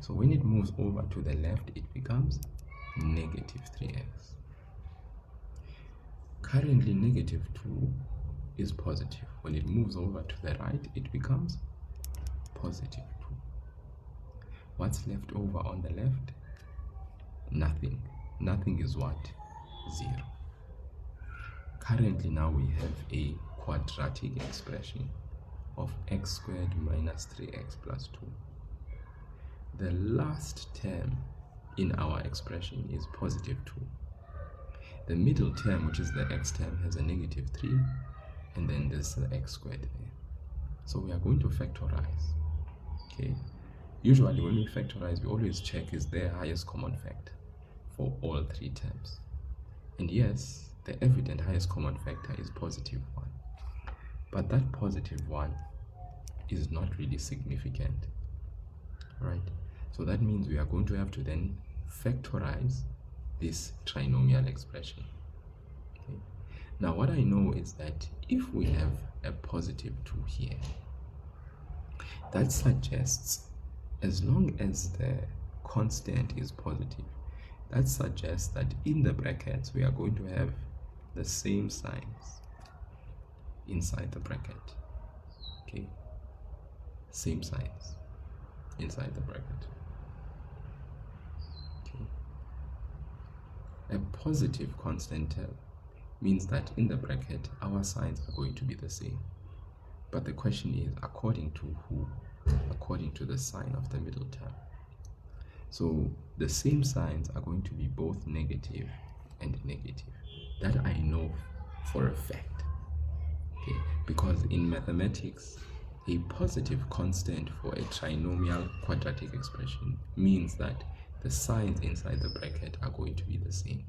So when it moves over to the left, it becomes negative 3x. Currently negative 2 is positive. When it moves over to the right, it becomes positive 2. What's left over on the left? Nothing. Nothing is what? 0. Currently now we have a quadratic expression of x squared minus 3x plus 2. The last term in our expression is positive 2. The middle term, which is the x term, has a negative 3, and then there's the x squared there. So we are going to factorize. Okay. Usually when we factorize, we always check is there highest common factor for all 3 terms. And yes, the evident highest common factor is positive 1. But that positive 1 is not really significant, right? So that means we are going to have to then factorize this trinomial expression. Okay. Now what I know is that if we have a positive 2 here, that suggests as long as the constant is positive, that suggests that in the brackets we are going to have the same signs inside the bracket. Okay, same signs inside the bracket. Okay, a positive constant term means that in the bracket our signs are going to be the same. But the question is, according to who? According to the sign of the middle term. So the same signs are going to be both negative and negative. That I know for a fact. Okay, because in mathematics, a positive constant for a trinomial quadratic expression means that the signs inside the bracket are going to be the same.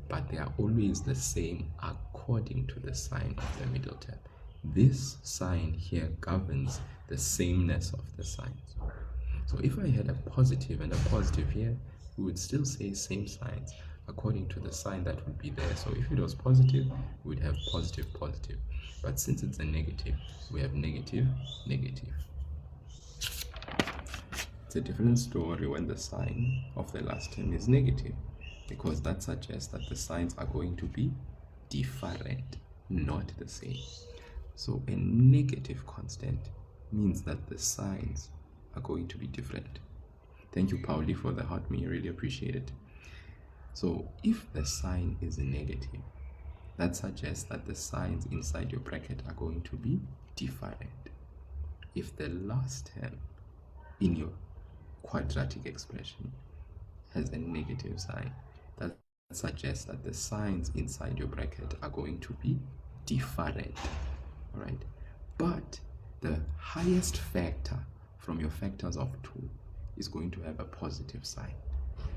But they are always the same according to the sign of the middle term. This sign here governs the sameness of the signs. So if I had a positive and a positive here, we would still say same signs according to the sign that would be there. So if it was positive, we would have positive, positive. But since it's a negative, we have negative, negative. It's a different story when the sign of the last term is negative, because that suggests that the signs are going to be different, not the same. So a negative constant means that the signs are going to be different. Thank you, Pauli, for the heart me. I really appreciate it. So if the sign is negative, that suggests that the signs inside your bracket are going to be different. If the last term in your quadratic expression has a negative sign, that suggests that the signs inside your bracket are going to be different. Right? But the highest factor from your factors of 2 is going to have a positive sign.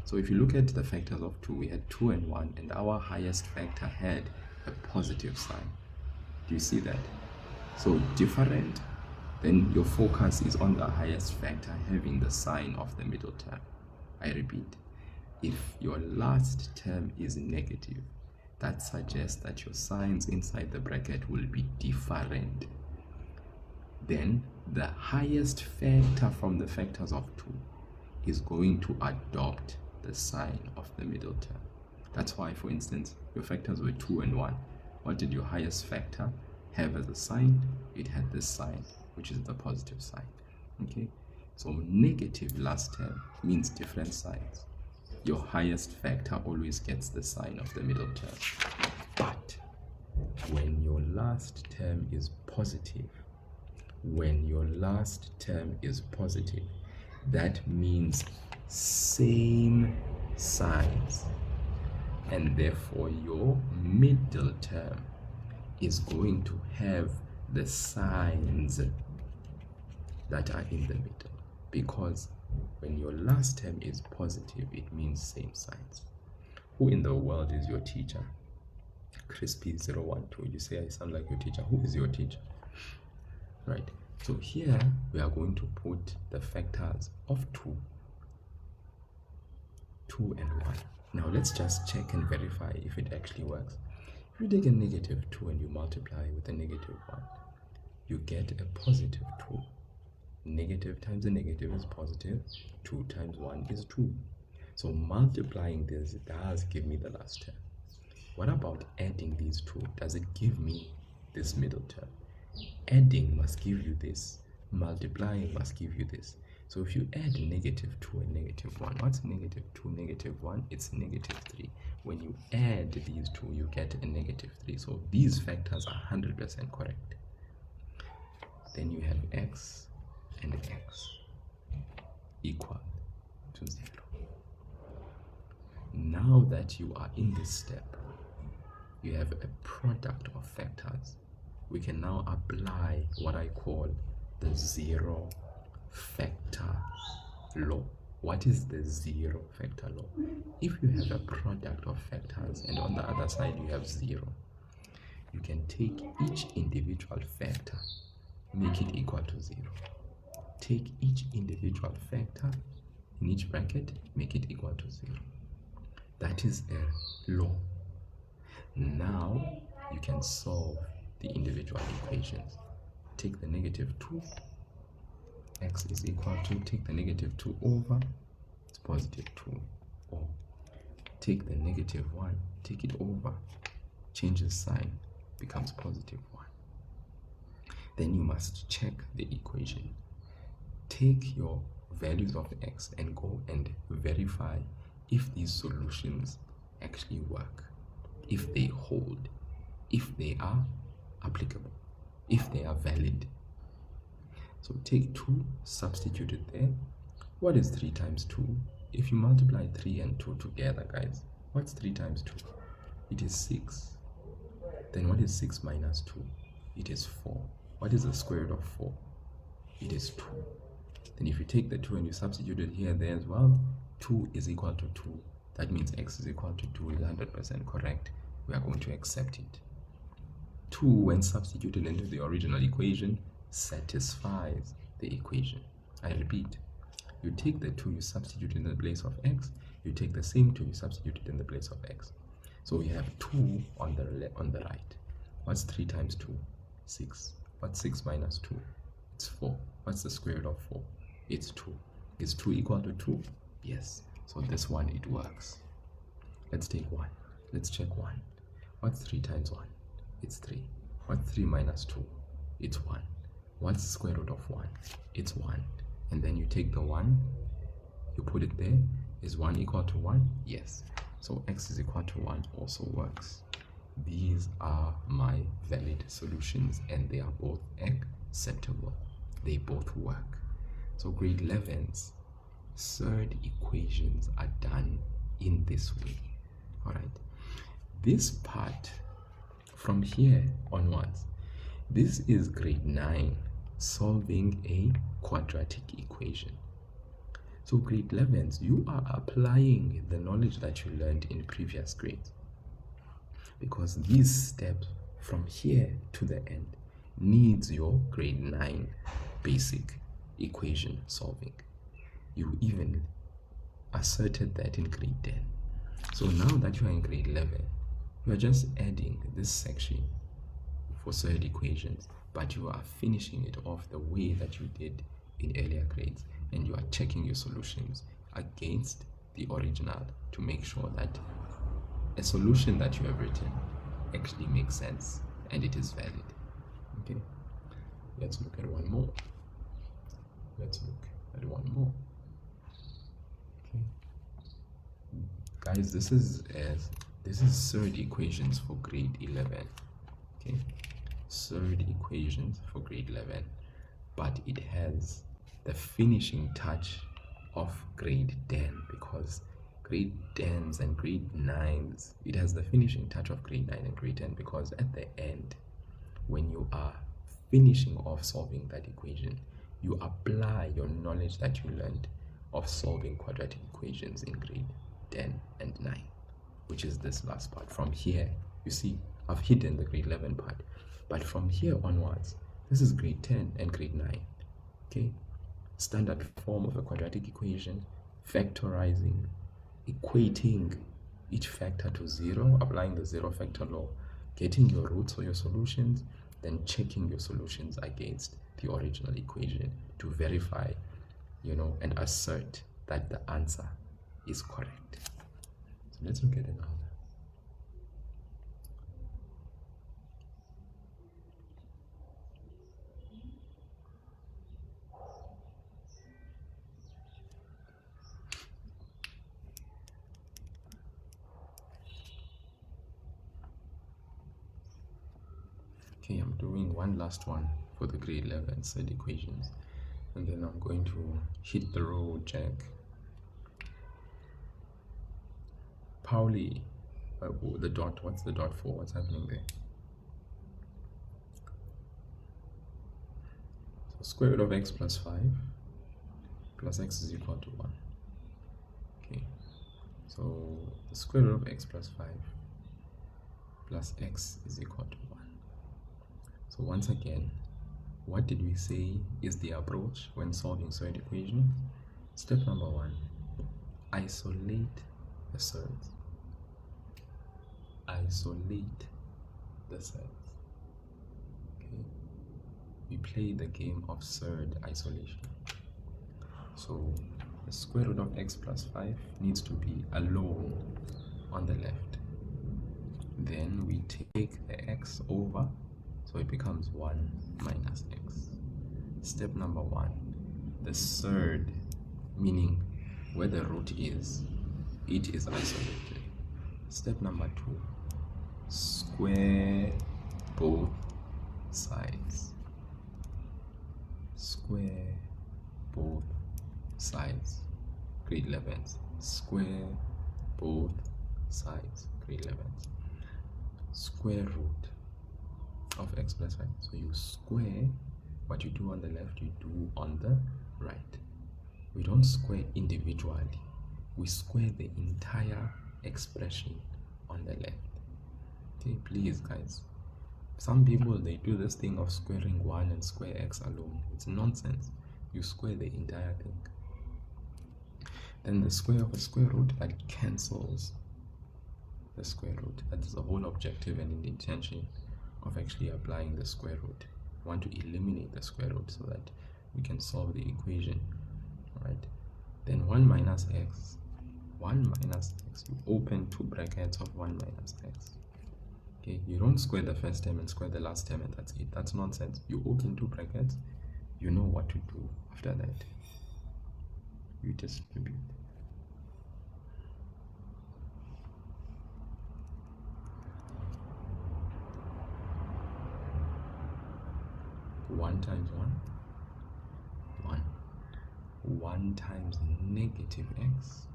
So if you look at the factors of 2, we had 2 and 1, and our highest factor had a positive sign. Do you see that? So different, then your focus is on the highest factor having the sign of the middle term. I repeat, if your last term is negative, that suggests that your signs inside the bracket will be different. Then the highest factor from the factors of 2 is going to adopt the sign of the middle term. That's why, for instance, your factors were 2 and 1. What did your highest factor have as a sign? It had this sign, which is the positive sign. Okay, so negative last term means different signs. Your highest factor always gets the sign of the middle term. But when your last term is positive, that means same signs, and therefore your middle term is going to have the signs that are in the middle, because When your last term is positive, it means same signs. Who in the world is your teacher? Crispy012. You say I sound like your teacher. Who is your teacher? Right. So here we are going to put the factors of 2 and 1. Now let's just check and verify if it actually works. If you take a negative 2 and you multiply with a negative 1, you get a positive 2. Negative times a negative is positive. 2 times 1 is 2. So multiplying this does give me the last term. What about adding these two? Does it give me this middle term? Adding must give you this. Multiplying must give you this. So if you add negative 2 and negative 1, what's negative 2, negative 1? It's negative 3. When you add these two, you get a negative 3. So these factors are 100% correct. Then you have x and x equal to 0. Now that you are in this step, you have a product of factors. We can now apply what I call the zero factor law. What is the zero factor law? If you have a product of factors and on the other side you have 0, you can take each individual factor, make it equal to 0. Take each individual factor in each bracket, make it equal to 0. That is a law. Now you can solve the individual equations. Take the negative 2, x is equal to, take the negative 2 over, it's positive 2. Or take the negative 1, take it over, change the sign, becomes positive 1. Then you must check the equation. Take your values of x and go and verify if these solutions actually work, if they hold, if they are applicable, if they are valid. So take 2, substitute it there. What is 3 times 2? If you multiply 3 and 2 together, guys, what's 3 times 2? It is 6. Then what is 6 minus 2? It is 4. What is the square root of 4? It is 2. Then if you take the 2 and you substitute it here, there as well, 2 is equal to 2. That means x is equal to 2 is 100% correct. We are going to accept it. 2, when substituted into the original equation, satisfies the equation. I repeat, you take the 2, you substitute in the place of x. You take the same 2, you substitute it in the place of x. So we have 2 on the right. What's 3 times 2? 6. What's 6 minus 2? It's 4. What's the square root of 4? It's 2. Is 2 equal to 2? Yes. So this one, it works. Let's take 1. Let's check 1. What's 3 times 1? It's 3. What's 3 minus 2? It's 1. What's the square root of 1? It's 1. And then you take the 1, you put it there. Is 1 equal to 1? Yes. So x is equal to 1 also works. These are my valid solutions and they are both acceptable. They both work. So grade 11's surd equations are done in this way. Alright. This part from here onwards, this is grade 9, solving a quadratic equation. So grade 11's, you are applying the knowledge that you learned in previous grades, because these steps from here to the end needs your grade 9 basic equation solving. You even asserted that in grade 10. So now that you are in grade 11, you are just adding this section for surd equations, but you are finishing it off the way that you did in earlier grades, and you are checking your solutions against the original to make sure that a solution that you have written actually makes sense and it is valid. Okay, let's look at one more. Let's look at one more. Okay, guys, this is surd equations for grade 11. Okay, surd equations for grade 11, but it has the finishing touch of grade 10, because grade 10s and grade 9s, it has the finishing touch of grade 9 and grade 10, because at the end, when you are finishing off solving that equation, you apply your knowledge that you learned of solving quadratic equations in grade 10 and 9, which is this last part. From here, you see, I've hidden the grade 11 part, but from here onwards, this is grade 10 and grade 9. Okay, standard form of a quadratic equation, factorizing, equating each factor to 0, applying the zero factor law, getting your roots or your solutions, then checking your solutions against the original equation to verify, and assert that the answer is correct. So let's look at another. Okay, I'm doing one last one for the grade 11 set equations, and then I'm going to hit the road, Jack. Pauli, the dot, what's the dot for? What's happening there? So square root of x plus 5 plus x is equal to 1. Okay, so the square root of x plus 5 plus x is equal to 1. So once again, what did we say is the approach when solving surd equations? Step number 1, isolate the surds. Isolate the surds. Okay, we play the game of surd isolation. So the square root of x plus 5 needs to be alone on the left. Then we take the x over, so it becomes 1 minus x. Step number 1, the surd, meaning where the root is, it is isolated. Step number 2, square both sides. Square both sides. Grade 11s. Square both sides. Grade 11s. Square root of x plus 5. So you square what you do on the left, you do on the right. We don't square individually. We square the entire expression on the left. Okay, please guys. Some people, they do this thing of squaring 1 and square x alone. It's nonsense. You square the entire thing. Then the square of a square root, that cancels the square root. That is the whole objective and intention of actually applying the square root. We want to eliminate the square root so that we can solve the equation. Right? Then 1 minus x. 1 minus x. You open two brackets of 1 minus x. Okay, you don't square the first term and square the last term and that's it. That's nonsense. You open two brackets, you know what to do after that. You distribute. One times 1. 1 times negative x.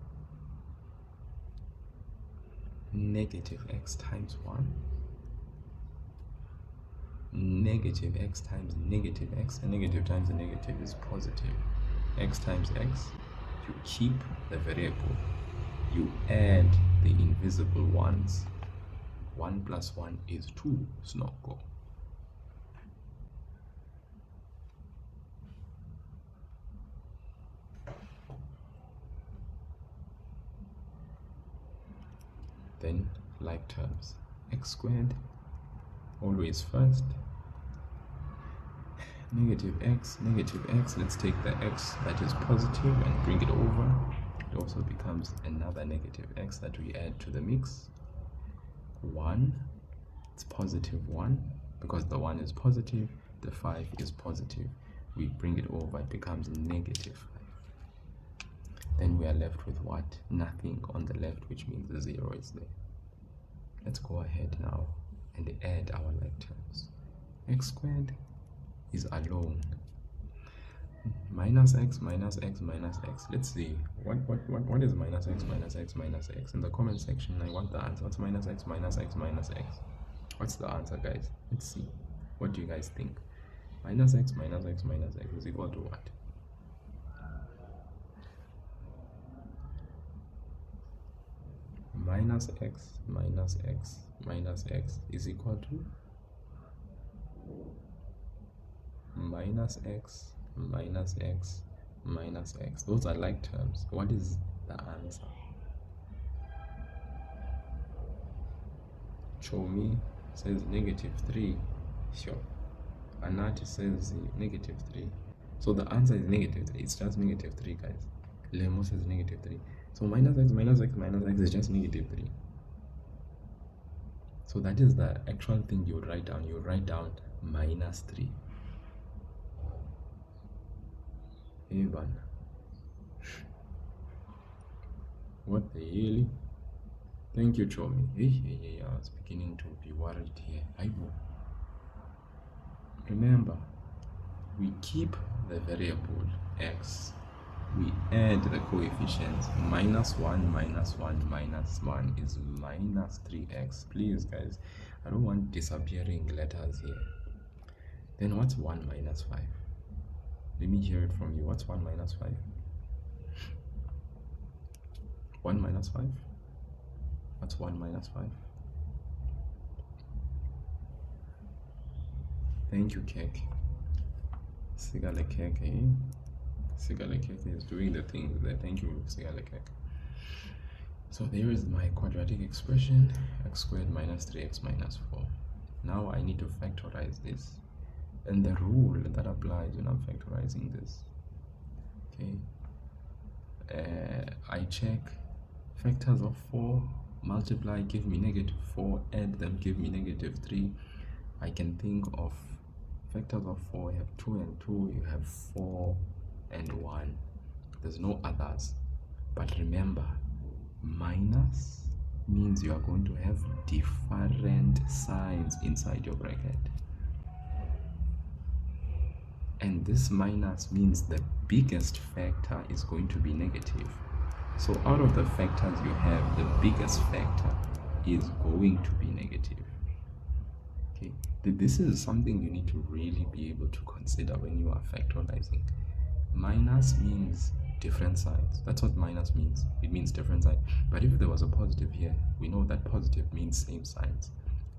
Negative x times 1. Negative x times negative x. A negative times a negative is positive. X times x. You keep the variable. You add the invisible ones. 1 plus 1 is 2. Snoko. Then like terms, x squared always first, negative x, let's take the x that is positive and bring it over. It also becomes another negative x that we add to the mix. 1, it's positive 1, because the 1 is positive, the 5 is positive. We bring it over, it becomes negative 5. Then we are left with what? Nothing on the left, which means the 0 is there. Let's go ahead now and add our like terms. X squared is alone. Minus x, minus x, minus x. Let's see. What is minus x, minus x, minus x? In the comment section, I want the answer. What's minus x, minus x, minus x? What's the answer, guys? Let's see. What do you guys think? Minus x, minus x, minus x is equal to what? minus x minus x minus x is equal to minus x minus x minus x. Those are like terms. What is the answer? Chomi says -3. Sure. Anati says -3. So the answer is -3. It's just -3, guys. Lemo says -3. So minus x minus x minus x is just -3. So that is the actual thing you write down. You write down -3. Even. What the hell? Thank you, Chomi. Hey, I was beginning to be worried here. Remember, we keep the variable x. We add the coefficients. -1 minus 1 minus 1 is -3x. Please, guys, I don't want disappearing letters here. Then what's 1 minus 5? Let me hear it from you. What's 1 minus 5? 1 minus 5? What's 1 minus 5? Thank you, Kek. Sigale Kek, eh? Sigale Kek is doing the things there. Thank you, Sigale Kek. So there is my quadratic expression, x squared minus 3x minus 4. Now I need to factorize this. And the rule that applies when I'm factorizing this, okay, I check factors of 4, multiply, give me -4, add them, give me -3. I can think of factors of 4, you have 2 and 2, you have 4 and 1. There's no others. But remember, minus means you are going to have different signs inside your bracket. And this minus means the biggest factor is going to be negative. So out of the factors you have, the biggest factor is going to be negative. Okay, this is something you need to really be able to consider when you are factorizing. Minus means different sides. That's what minus means. It means different sides. But if there was a positive here, we know that positive means same signs.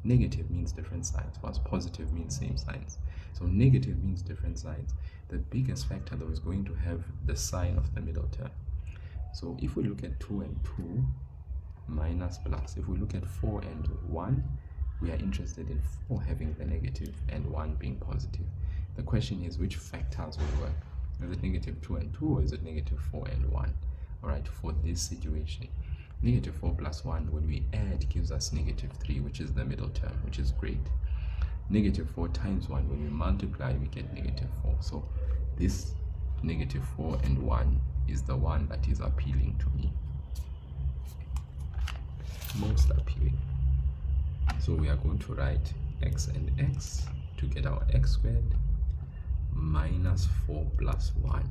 Negative means different sides, whilst positive means same signs. So negative means different sides. The biggest factor though is going to have the sign of the middle term. So if we look at 2 and 2, minus plus. If we look at 4 and 1, we are interested in 4 having the negative and 1 being positive. The question is, which factors will work? Is it -2 and 2, or is it -4 and 1? Alright, for this situation, -4 plus 1, when we add, gives us -3, which is the middle term, which is great. -4 times 1, when we multiply, we get -4. So this -4 and 1 is the one that is appealing to me. Most appealing. So we are going to write x and x to get our x squared minus 4 plus 1.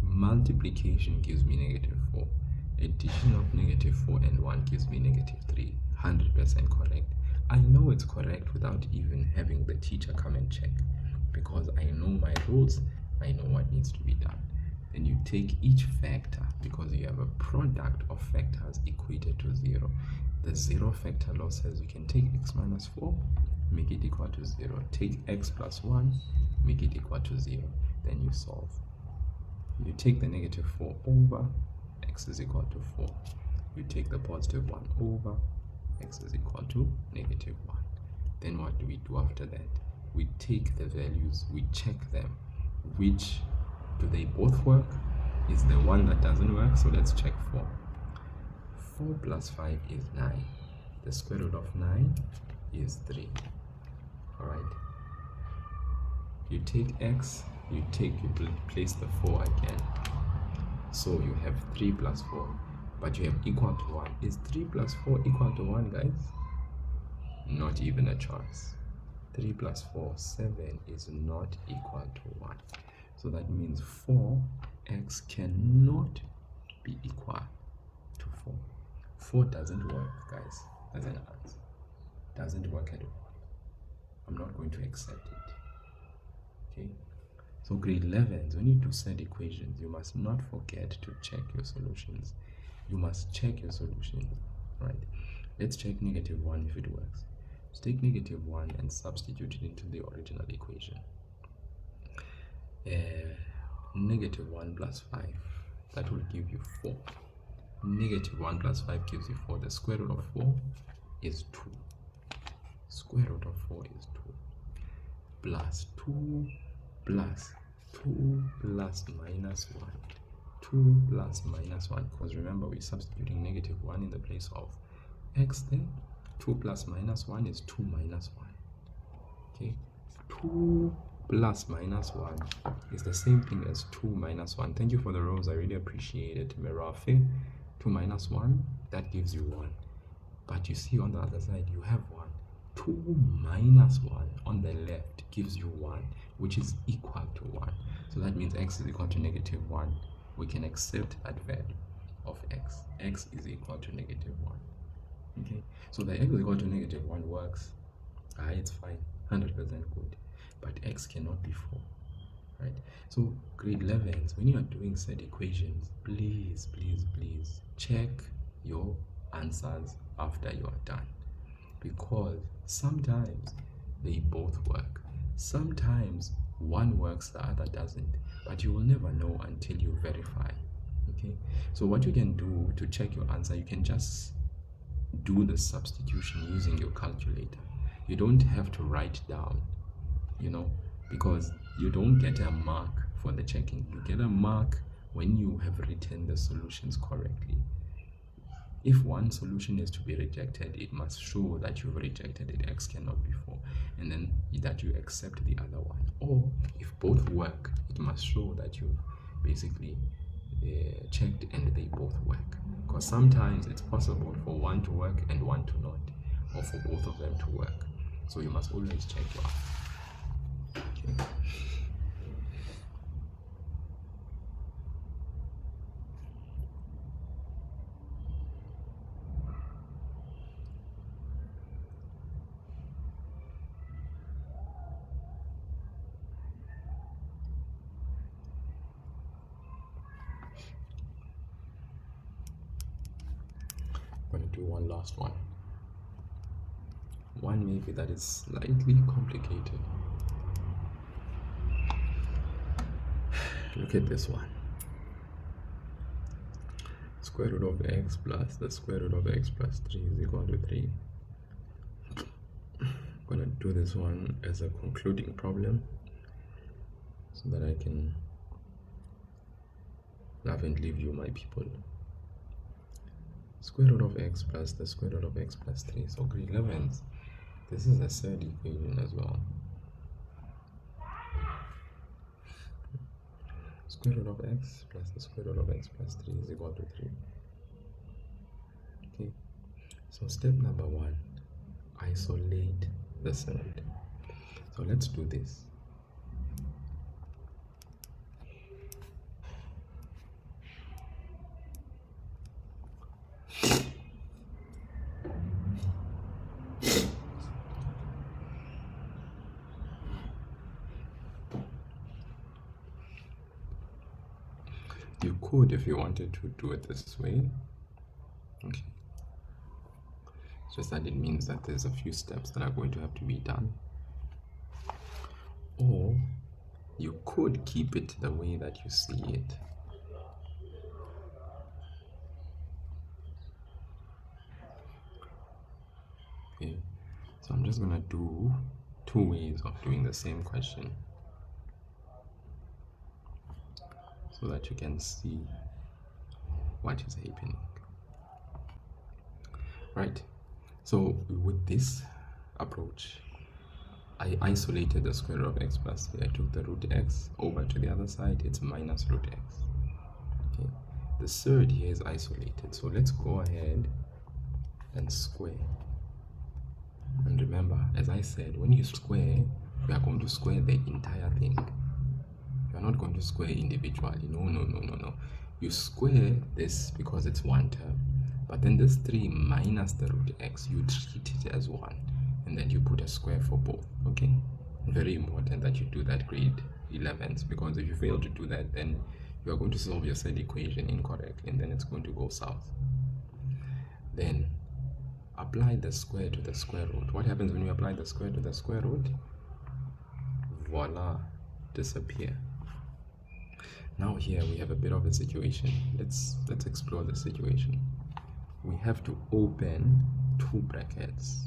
Multiplication gives me -4. Addition of -4 and 1 gives me -3. 100% correct. I know it's correct without even having the teacher come and check, because I know my rules, I know what needs to be done. Then you take each factor, because you have a product of factors equated to 0. The 0 factor law says you can take x minus 4, make it equal to 0. Take x plus 1, make it equal to 0. Then you solve. You take the -4 over, x is equal to 4. You take the positive 1 over, x is equal to -1. Then what do we do after that? We take the values, we check them. Which do they both work? Is the one that doesn't work? So let's check 4. 4 plus 5 is 9. The square root of 9 is 3. Alright. You take x, you place the 4 again. So you have 3 plus 4. But you have equal to 1. Is 3 plus 4 equal to 1, guys? Not even a chance. 3 plus 4, 7 is not equal to 1. So that means 4x cannot be equal to 4. 4 doesn't work, guys, as an answer. Doesn't work at all. I'm not going to accept it. Okay? So grade 11s, when you do set equations, you must not forget to check your solutions. You must check your solutions. right? Let's check -1 if it works. Let's take -1 and substitute it into the original equation. -1 plus 5, that will give you 4. -1 plus 5 gives you 4. The square root of 4 is 2. Square root of 4 is 2. Plus 2 plus 2 plus minus 1. 2 plus minus 1, because remember we're substituting -1 in the place of x there. 2 plus minus 1 is 2 minus 1. Okay, 2 plus minus 1 is the same thing as 2 minus 1. Thank you for the rows, I really appreciate it. Merafe, 2 minus 1, that gives you 1. But you see on the other side, you have 1. 2 minus 1 on the left gives you 1, which is equal to 1. So that means x is equal to -1. We can accept that value of x. X is equal to -1. Okay, so the x is equal to -1 works. It's fine, 100% good. But x cannot be 4, right? So grade 11s, when you are doing set equations, please check your answers after you are done, because sometimes they both work. Sometimes one works, the other doesn't, but you will never know until you verify. Okay, so what you can do to check your answer, you can just do the substitution using your calculator. You don't have to write down, because you don't get a mark for the checking. You get a mark when you have written the solutions correctly. If one solution is to be rejected, it must show that you've rejected it, x cannot be 4, and then that you accept the other one. Or if both work, it must show that you've basically checked and they both work. Because sometimes it's possible for one to work and one to not, or for both of them to work. So you must always check your answer. Okay. I'm going to do one last one. One maybe that is slightly complicated. Look at this one. Square root of x plus the square root of x plus 3 is equal to 3. I'm going to do this one as a concluding problem so that I can love and leave you, my people. Square root of x plus the square root of x plus 3. So grade 11s, this is a third equation as well. Square root of x plus the square root of x plus 3 is equal to 3. Okay, so step number 1, isolate the third. So let's do this. You could, if you wanted to, do it this way. Okay. It's just that it means that there's a few steps that are going to have to be done. Or you could keep it the way that you see it. Okay. So I'm just gonna do 2 ways of doing the same question, so that you can see what is happening. Right, so with this approach, I isolated the square root of x plus 3. I took the root x over to the other side, it's minus root x. Okay, the third here is isolated, so let's go ahead and square. And remember, as I said, when you square, we are going to square the entire thing. You're not going to square individually. No. You square this because it's one term, but then this 3 minus the root x, you treat it as 1, and then you put a square for both. Okay, very important that you do that, grade 11s, because if you fail to do that, then you are going to solve your third equation incorrectly, and then it's going to go south. Then apply the square to the square root. What happens when you apply the square to the square root? Voila, disappear. Now here we have a bit of a situation. Let's explore the situation. We have to open two brackets,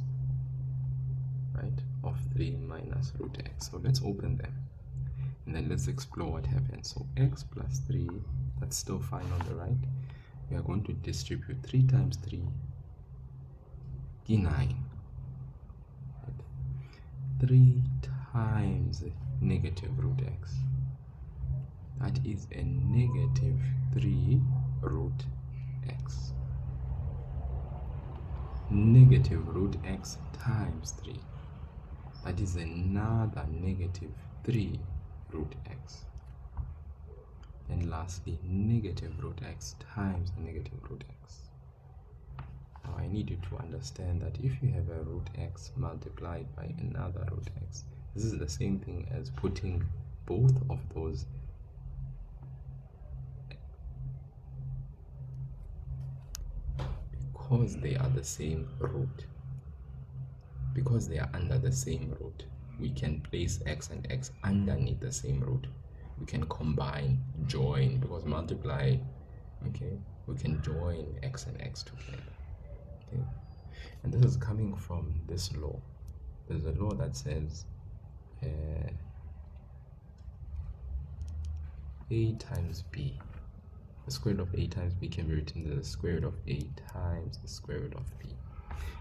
right, of 3 minus root x. So let's open them and then let's explore what happens. So x plus 3, that's still fine on the right. We are going to distribute 3 times 3, 9. Right? 3 times negative root x. That is a negative 3 root x. Negative root x times 3. That is another negative 3 root x. And lastly, negative root x times negative root x. Now I need you to understand that if you have a root x multiplied by another root x, this is the same thing as putting both of those because they are the same root. Because they are under the same root, we can place x and x underneath the same root. We can combine, join, because multiply, okay, we can join x and x together. Okay, and this is coming from this law. There's a law that says a times b, the square root of a times b can be written as the square root of a times the square root of b,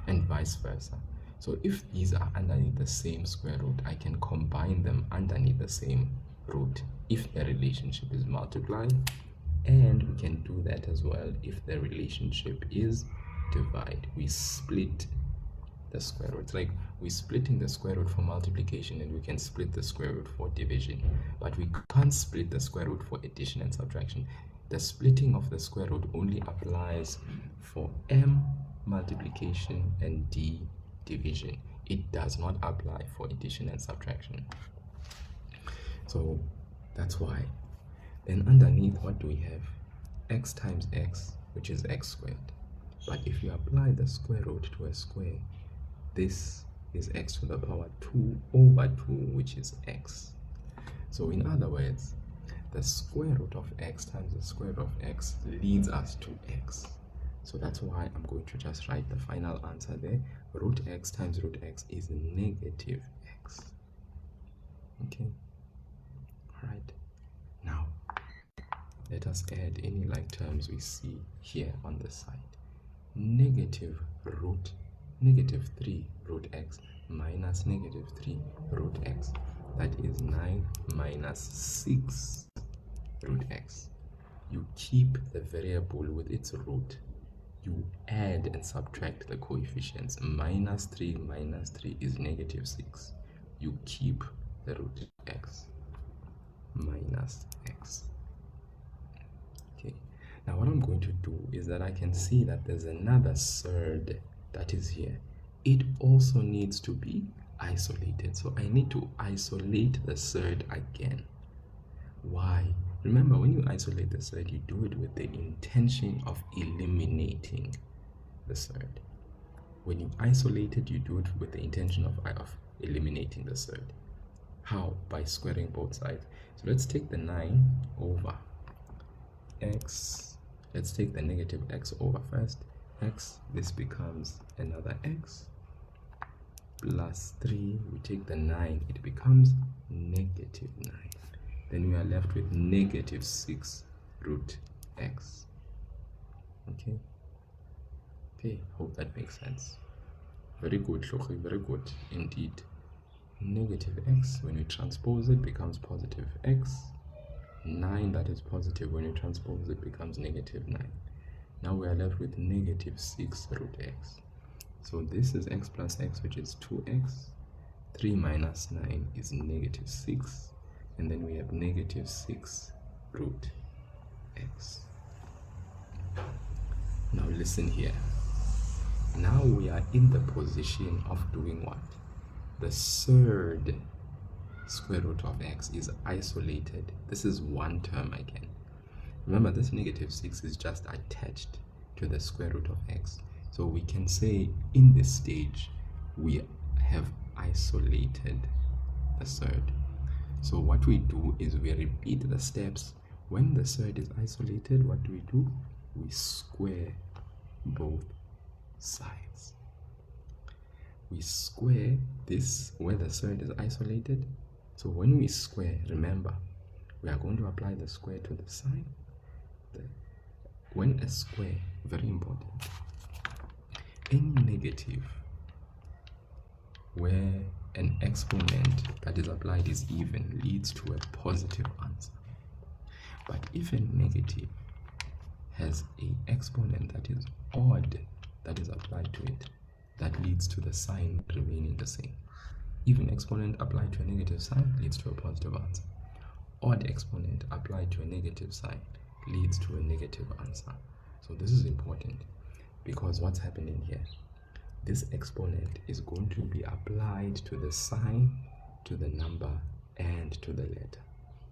and vice versa. So if these are underneath the same square root, I can combine them underneath the same root if the relationship is multiply, and we can do that as well if the relationship is divide. We split the square root. It's like we're splitting the square root for multiplication, and we can split the square root for division, but we can't split the square root for addition and subtraction. The splitting of the square root only applies for m multiplication and d division. It does not apply for addition and subtraction. So that's why. Then underneath, what do we have? X times x, which is x squared. But if you apply the square root to a square, this is x to the power 2 over 2, which is x. So in other words, the square root of x times the square root of x leads us to x. So that's why I'm going to just write the final answer there. Root x times root x is negative x. Okay. All right. Now, let us add any like terms we see here on the side. Negative 3 root x minus negative 3 root x. That is 9 minus 6 root x. You keep the variable with its root. You add and subtract the coefficients. Minus 3 is negative 6. You keep the root x minus x. Okay, now what I'm going to do is that I can see that there's another surd that is here. It also needs to be isolated. So I need to isolate the surd again. Why? Remember, when you isolate the surd, you do it with the intention of eliminating the surd. When you isolate it, you do it with the intention of eliminating the surd. How? By squaring both sides. So let's take the 9 over x. Let's take the negative x over first. X, this becomes another x. Plus 3, we take the 9, it becomes negative 9. Then we are left with negative 6 root x. Okay. Okay, hope that makes sense. Very good, Shokhi, very good indeed. Negative x, when we transpose it, becomes positive x. 9 that is positive, when you transpose it, becomes negative 9. Now we are left with negative 6 root x. So this is x plus x, which is 2x. 3 minus 9 is negative 6. And then we have negative 6 root x. Now listen here. Now we are in the position of doing what? The surd square root of x is isolated. This is one term again. Remember, this negative 6 is just attached to the square root of x. So we can say in this stage we have isolated the surd. So what we do is we repeat the steps. When the surd is isolated, what do? We square both sides. We square this where the surd is isolated. So when we square, remember, we are going to apply the square to the side. When a square, very important, any negative where an exponent that is applied is even leads to a positive answer. But if a negative has an exponent that is odd that is applied to it, that leads to the sign remaining the same. Even exponent applied to a negative sign leads to a positive answer. Odd exponent applied to a negative sign leads to a negative answer. So this is important because what's happening here? This exponent is going to be applied to the sign, to the number, and to the letter,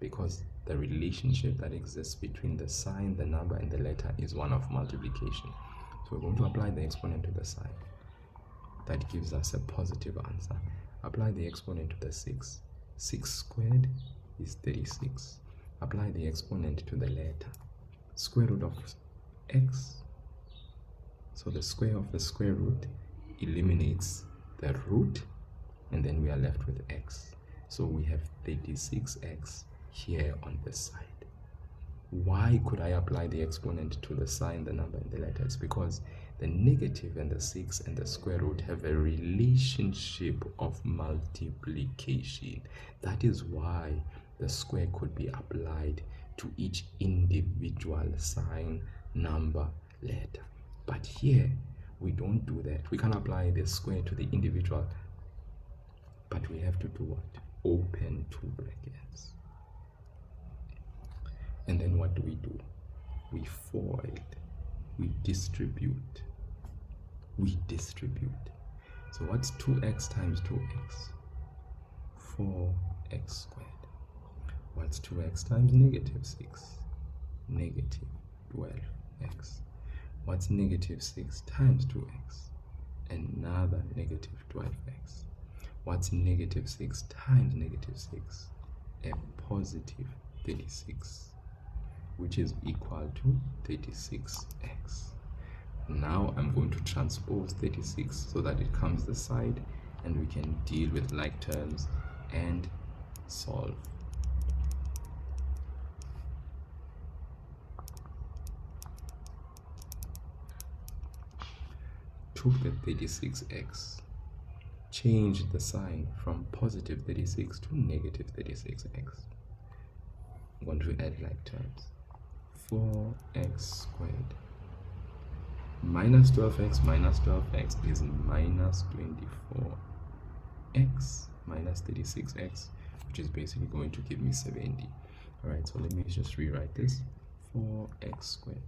because the relationship that exists between the sign, the number, and the letter is one of multiplication. So we're going to apply the exponent to the sign. That gives us a positive answer. Apply the exponent to the 6. 6 squared is 36. Apply the exponent to the letter. Square root of x. So the square of the square root eliminates the root, and then we are left with x. So we have 36x here on this side. Why could I apply the exponent to the sign, the number, and the letter? It's because the negative and the 6 and the square root have a relationship of multiplication. That is why the square could be applied to each individual sign, number, letter. But here, we don't do that. We can apply the square to the individual, but we have to do what? Open two brackets. And then what do? We foil, we distribute. So what's 2x times 2x? 4x squared. What's 2x times negative 6? Negative 12x. What's negative 6 times 2x? Another negative 12x. What's negative 6 times negative 6? A positive 36, which is equal to 36x. Now I'm going to transpose 36 so that it comes this side, and we can deal with like terms and solve. Took the 36x, changed the sign from positive 36 to negative 36x. I'm going to add like terms. 4x squared minus 12x minus 12x is minus 24x minus 36x, which is basically going to give me 70. All right, so let me just rewrite this. 4x squared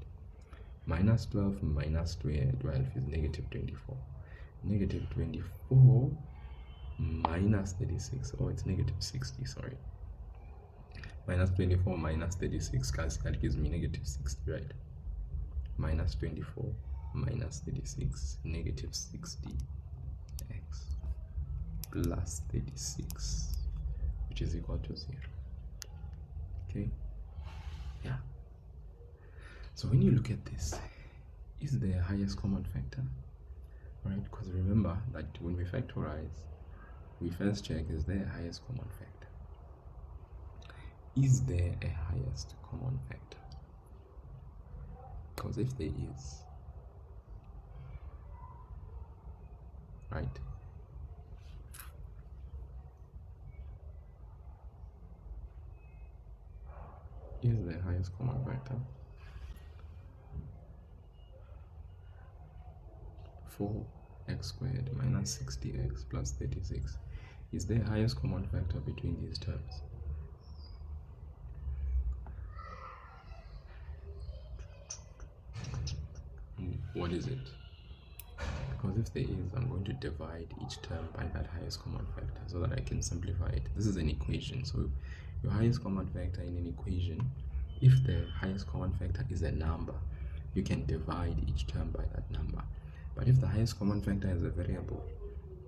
minus 12 minus 12 is negative 24. Negative 24 minus 36, oh, it's negative 60, sorry. Minus 24 minus 36, guys, that gives me negative 60, right? Minus 24 minus 36, negative 60x plus 36, which is equal to 0. Okay, yeah. So when you look at this, is there a highest common factor? Right, because remember that when we factorize, we first check, is there a highest common factor? Is there a highest common factor? Because if there is, right, is there a highest common factor? 4x squared minus 60x plus 36. Is there a highest common factor between these terms? What is it? Because if there is, I'm going to divide each term by that highest common factor so that I can simplify it. This is an equation, so your highest common factor in an equation, if the highest common factor is a number, you can divide each term by that number. But if the highest common factor is a variable,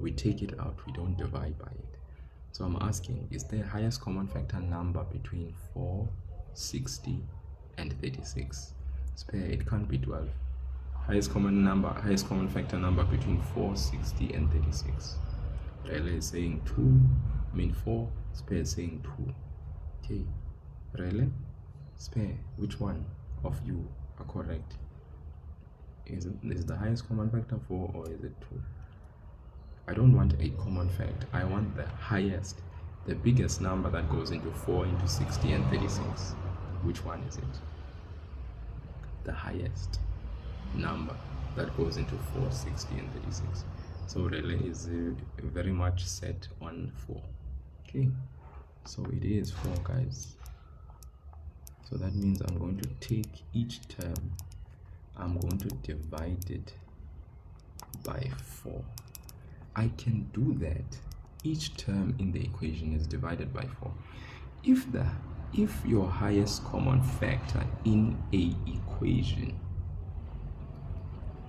we take it out, we don't divide by it. So I'm asking, is the highest common factor number between 4, 60, and 36? Spare, it can't be 12. Highest common factor number between 4, 60, and 36. Rele is saying 2, 4, Spare is saying 2. Okay, Rele, Spare, which one of you are correct? Is the highest common factor 4 or is it 2? I don't want a common factor. I want the highest, the biggest number that goes into 4, into 60, and 36. Which one is it? The highest number that goes into 4, 60, and 36. So Relay is very much set on 4. Okay, so it is 4, guys. So that means I'm going to take each term, I'm going to divide it by 4. I can do that. Each term in the equation is divided by 4. If your highest common factor in a equation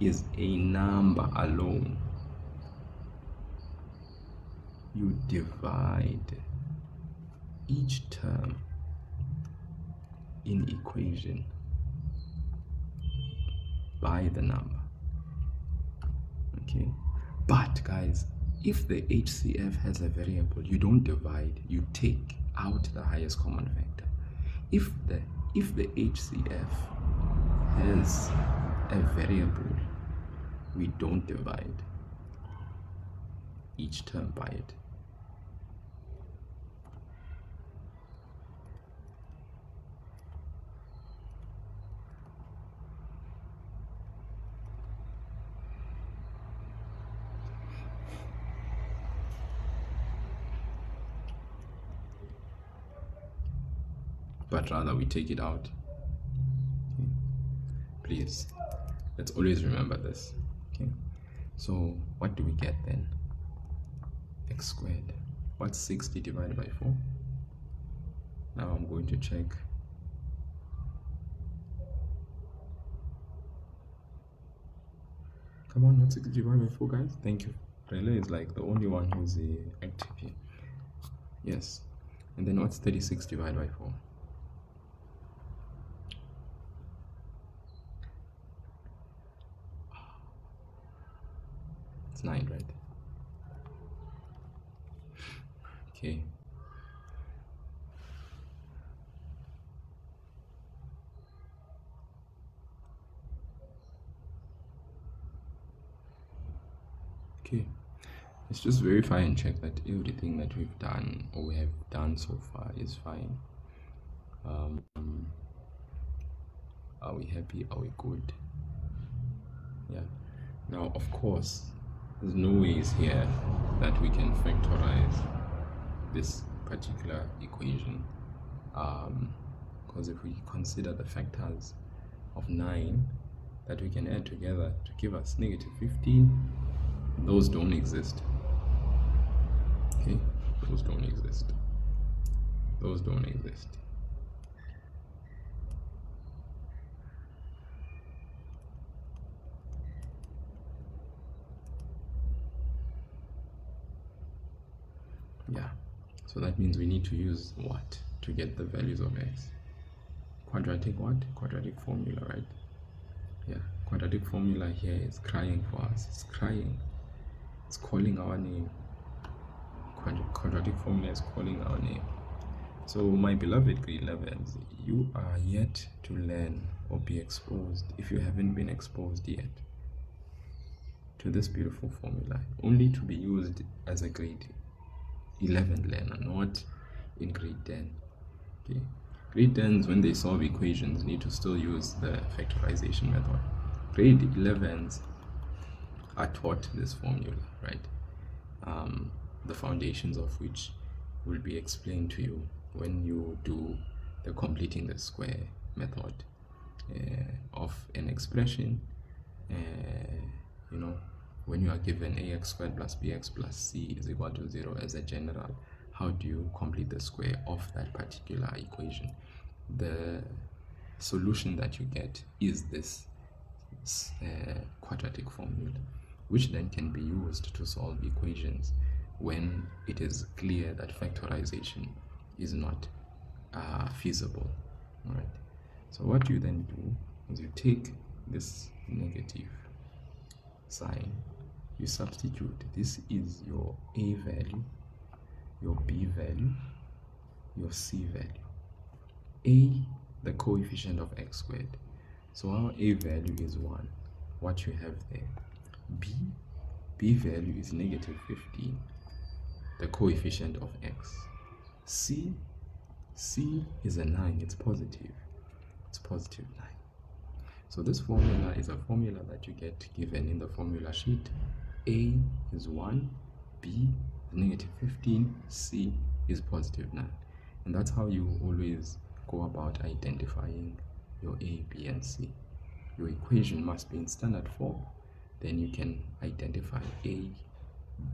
is a number alone, you divide each term in equation by the number. Okay, but guys, if the HCF has a variable, you don't divide, you take out the highest common factor. If the HCF has a variable, we don't divide each term by it. But rather we take it out. Okay. Please, let's always remember this. Okay, so what do we get then? X squared. What's 60 divided by 4? Now I'm going to check. Come on, what's 60 divided by 4, guys? Thank you. Relay is like the only one who's active here. Yes. And then what's 36 divided by 4? It's 9, right? Okay. Okay. Let's just verify and check that everything that we've done or we have done so far is fine. Are we happy? Are we good? Yeah. Now, of course, there's no ways here that we can factorize this particular equation, because if we consider the factors of 9 that we can add together to give us negative 15, those don't exist. Okay, those don't exist. Those don't exist. Yeah, so that means we need to use what to get the values of x? Quadratic what? Quadratic formula, right? Yeah, quadratic formula here is crying for us. It's crying. It's calling our name. Quadratic formula is calling our name. So my beloved grade 11s, you are yet to learn or be exposed, if you haven't been exposed yet, to this beautiful formula, only to be used as a grade 11 learner, not in grade 10. Okay, grade 10s, when they solve equations, need to still use the factorization method. Grade 11s are taught this formula, right? The foundations of which will be explained to you when you do the completing the square method of an expression. You know, when you are given ax squared plus bx plus c is equal to 0 as a general, how do you complete the square of that particular equation? The solution that you get is this quadratic formula, which then can be used to solve equations when it is clear that factorization is not feasible. All right. So what you then do is you take this negative sign, you substitute. This is your a value, your b value, your c value. A, the coefficient of x squared. So our a value is 1, what you have there. B value is negative 15, the coefficient of x. C is a 9, it's positive. It's positive 9. So this formula is a formula that you get given in the formula sheet. A is 1, B is negative 15, C is positive 9. And that's how you always go about identifying your A, B, and C. Your equation must be in standard form. Then you can identify A,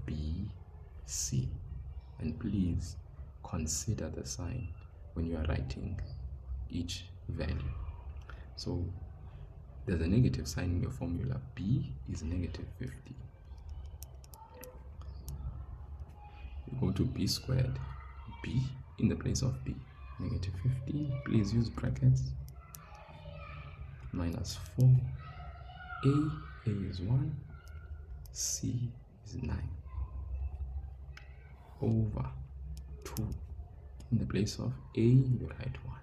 B, C. And please consider the sign when you are writing each value. So there's a negative sign in your formula. B is negative 50. You go to B squared. B in the place of B, negative 50. Please use brackets. Minus 4. A is 1. C is 9. Over 2. In the place of A, you write 1.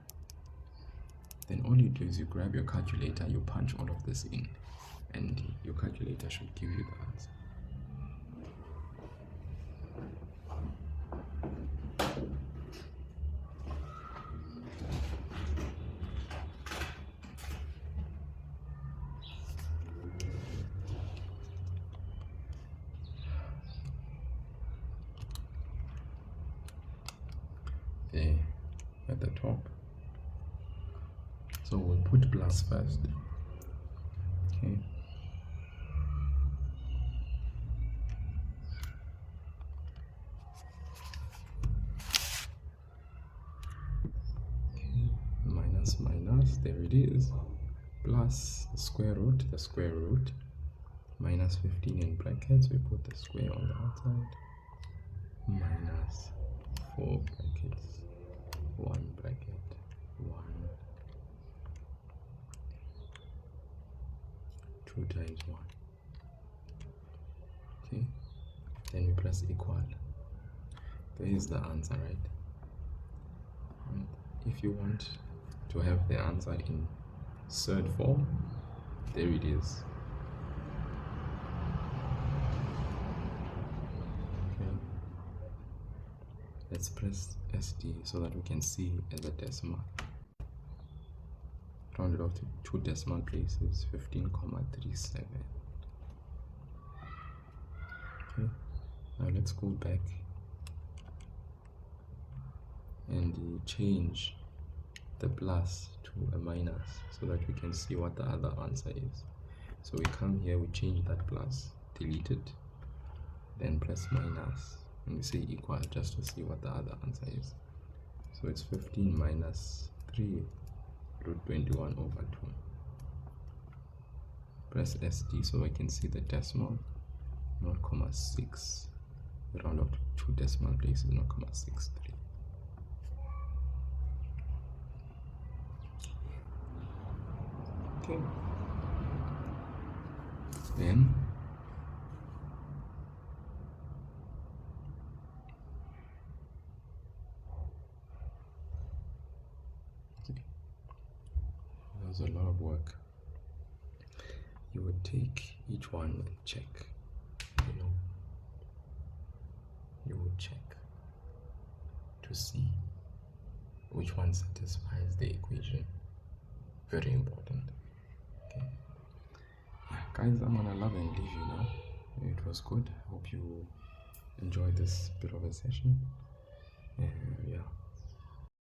Then all you do is you grab your calculator, you punch all of this in, and your calculator should give you the answer. There, at the top. So we'll put plus first. Okay. Minus, there it is. Plus the square root, minus 15 in brackets, we put the square on the outside, minus 4 brackets, 1 bracket, 1, 2 times 1. Okay, then we press equal. There is the answer, right? And if you want to have the answer in surd form, there it is. Okay, let's press SD so that we can see as a decimal. Round it off to 2 decimal places, 15,37. Okay, now let's go back and change the plus to a minus so that we can see what the other answer is. So we come here, we change that plus, delete it, then press minus, and we say equal just to see what the other answer is. So it's 15 minus 3 root 21 over 2. Press SD so I can see the decimal, 0.6. Round up to 2 decimal places, 0.63. Okay. Then there's a lot of work. You would take each one and check, you would check to see which one satisfies the equation. Very important. Okay, yeah, guys, I'm gonna love and leave you now. It was good. I hope you enjoyed this bit of a session. Yeah.